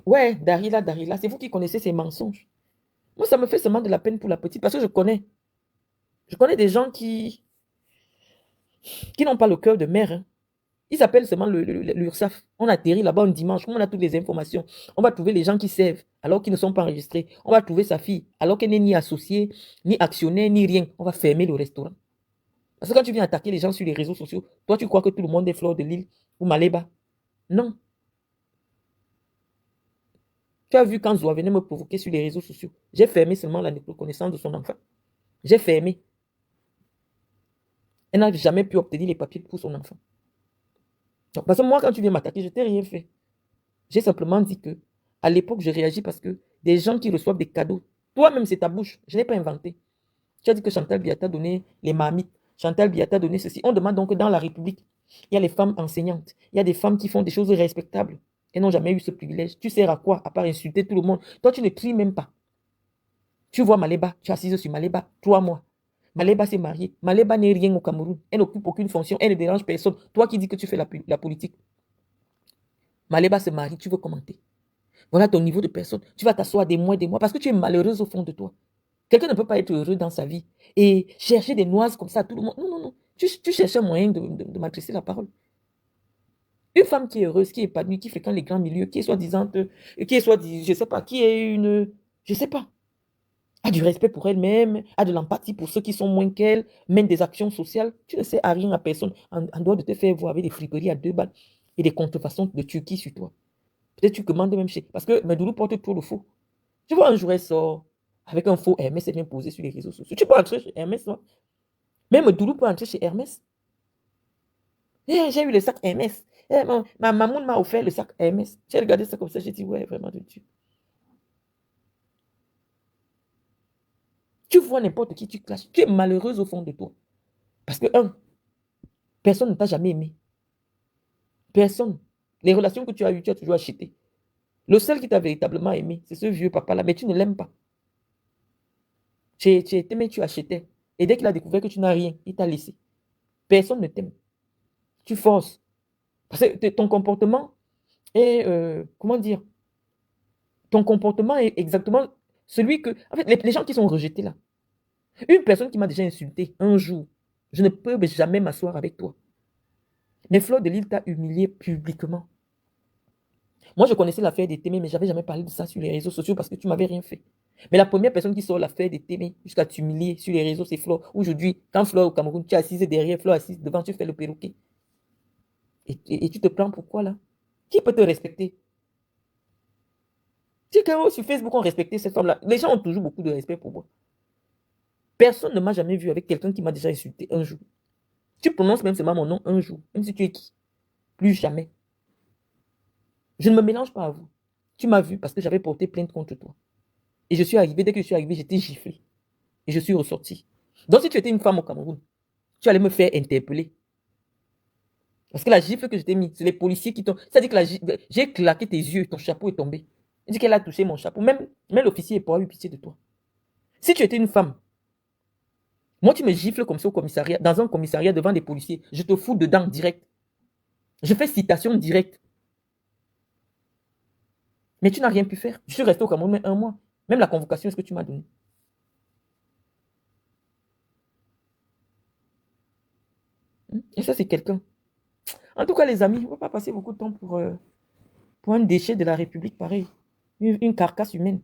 Ouais, Darila, c'est vous qui connaissez ces mensonges. Moi, ça me fait seulement de la peine pour la petite parce que je connais. Je connais des gens qui n'ont pas le cœur de mère. Hein. Ils appellent seulement l'URSSAF. On atterrit là-bas un dimanche, comme on a toutes les informations. On va trouver les gens qui servent alors qu'ils ne sont pas enregistrés. On va trouver sa fille alors qu'elle n'est ni associée, ni actionnaire, ni rien. On va fermer le restaurant. Parce que quand tu viens attaquer les gens sur les réseaux sociaux, toi, tu crois que tout le monde est Fleur de Lille ou Maléba. Non. Tu as vu quand Zoa venait me provoquer sur les réseaux sociaux. J'ai fermé seulement la reconnaissance de son enfant. J'ai fermé. Elle n'a jamais pu obtenir les papiers pour son enfant. Donc, parce que moi, quand tu viens m'attaquer, je t'ai rien fait. J'ai simplement dit que, à l'époque, je réagis parce que des gens qui reçoivent des cadeaux, toi-même, c'est ta bouche. Je n'ai pas inventé. Tu as dit que Chantal Biata a donné les marmites. Chantal Biata a donné ceci. On demande donc que dans la République, il y a les femmes enseignantes. Il y a des femmes qui font des choses respectables. Elles n'ont jamais eu ce privilège. Tu sers à quoi? À part insulter tout le monde. Toi, tu ne cries même pas. Tu vois Maléba, tu es assise sur Maléba, toi, moi. Maléba s'est mariée. Maléba n'est rien au Cameroun. Elle n'occupe aucune fonction. Elle ne dérange personne. Toi qui dis que tu fais la politique. Maléba se marie, tu veux commenter. Voilà ton niveau de personne. Tu vas t'asseoir des mois parce que tu es malheureuse au fond de toi. Quelqu'un ne peut pas être heureux dans sa vie et chercher des noises comme ça à tout le monde. Non, non, non. Tu cherches un moyen de m'adresser la parole. Une femme qui est heureuse, qui est épanouie, qui fréquente les grands milieux, qui est soi-disant, je sais pas, qui est je sais pas, a du respect pour elle-même, a de l'empathie pour ceux qui sont moins qu'elle, mène des actions sociales. Tu ne sais à rien à personne en dehors de te faire voir avec des friperies à 2 balles et des contrefaçons de Turquie sur toi. Peut-être tu commandes même chez... Parce que Medoulou porte trop le faux. Tu vois, un jour, elle sort avec un faux Hermès, elle vient poser sur les réseaux sociaux. Tu peux entrer chez Hermès, toi. Même Medoulou peut entrer chez Hermès. J'ai eu le sac Hermès. Ma maman m'a offert le sac Hermès. J'ai regardé ça comme ça, j'ai dit, ouais, vraiment de Dieu. Tu vois n'importe qui, tu clashes. Tu es malheureuse au fond de toi. Parce que, personne ne t'a jamais aimé. Personne. Les relations que tu as eues, tu as toujours acheté. Le seul qui t'a véritablement aimé, c'est ce vieux papa-là, mais tu ne l'aimes pas. Tu étais, mais tu achetais. Et dès qu'il a découvert que tu n'as rien, il t'a laissé. Personne ne t'aime. Tu forces. Parce que ton comportement est, comment dire, ton comportement est exactement celui que, en fait, les gens qui sont rejetés là. Une personne qui m'a déjà insulté un jour, je ne peux jamais m'asseoir avec toi. Mais Fleur de Lille t'a humilié publiquement. Moi, je connaissais l'affaire des Témé, mais je n'avais jamais parlé de ça sur les réseaux sociaux parce que tu ne m'avais rien fait. Mais la première personne qui sort l'affaire des Témé jusqu'à t'humilier sur les réseaux, c'est Fleur. Aujourd'hui, quand Fleur au Cameroun, tu es assise derrière, Fleur assise devant, tu fais le perroquet. Et tu te plains pourquoi là? Qui peut te respecter? Si quand sur Facebook on respectait cette femme-là, les gens ont toujours beaucoup de respect pour moi. Personne ne m'a jamais vu avec quelqu'un qui m'a déjà insulté un jour. Tu prononces même seulement mon nom un jour, même si tu es qui? Plus jamais. Je ne me mélange pas à vous. Tu m'as vu parce que j'avais porté plainte contre toi. Et je suis arrivé, dès que je suis arrivé, j'étais giflé. Et je suis ressorti. Donc si tu étais une femme au Cameroun, tu allais me faire interpeller. Parce que la gifle que je t'ai mis, c'est les policiers qui t'ont... C'est-à-dire que j'ai claqué tes yeux, ton chapeau est tombé. Il dit qu'elle a touché mon chapeau. Même l'officier n'est pas eu pitié de toi. Si tu étais une femme, moi tu me gifles comme ça au commissariat, dans un commissariat devant des policiers, je te fous dedans direct. Je fais citation directe. Mais tu n'as rien pu faire. Je suis resté au Cameroun 1 mois. Même la convocation, est-ce que tu m'as donné? Et ça, c'est quelqu'un. En tout cas, les amis, on ne va pas passer beaucoup de temps pour un déchet de la République pareil. Une carcasse humaine.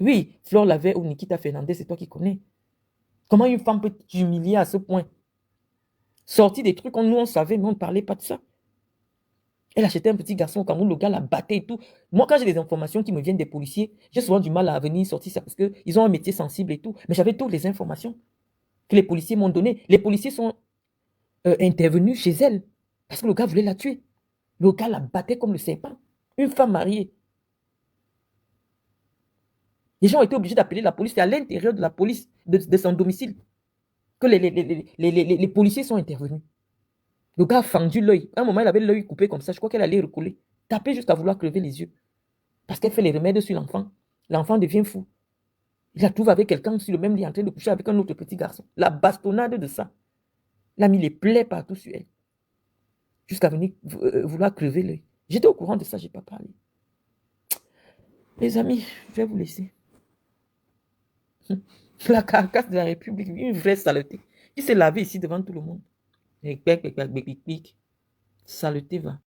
Oui, Flore Lavey ou Nikita Fernandez, c'est toi qui connais. Comment une femme peut t'humilier à ce point? Sortir des trucs, nous on savait, mais on ne parlait pas de ça. Elle achetait un petit garçon au Cameroun, le gars la battait et tout. Moi, quand j'ai des informations qui me viennent des policiers, j'ai souvent du mal à venir sortir ça parce qu'ils ont un métier sensible et tout. Mais j'avais toutes les informations que les policiers m'ont données. Les policiers sont intervenus chez elle parce que le gars voulait la tuer. Le gars la battait comme le serpent. Une femme mariée. Les gens ont été obligés d'appeler la police. C'est à l'intérieur de la police, de son domicile, que les policiers sont intervenus. Le gars a fendu l'œil. À un moment, il avait l'œil coupé comme ça. Je crois qu'elle allait recoller. Taper jusqu'à vouloir crever les yeux. Parce qu'elle fait les remèdes sur l'enfant. L'enfant devient fou. Il la trouve avec quelqu'un sur le même lit en train de coucher avec un autre petit garçon. La bastonnade de ça. Il a mis les plaies partout sur elle. Jusqu'à venir vouloir crever l'œil. J'étais au courant de ça, je n'ai pas parlé. Les amis, je vais vous laisser. La carcasse de la République, une vraie saleté. Qui s'est lavée ici devant tout le monde. Et bec, bec, bec, bec, bec, bec. Saleté va.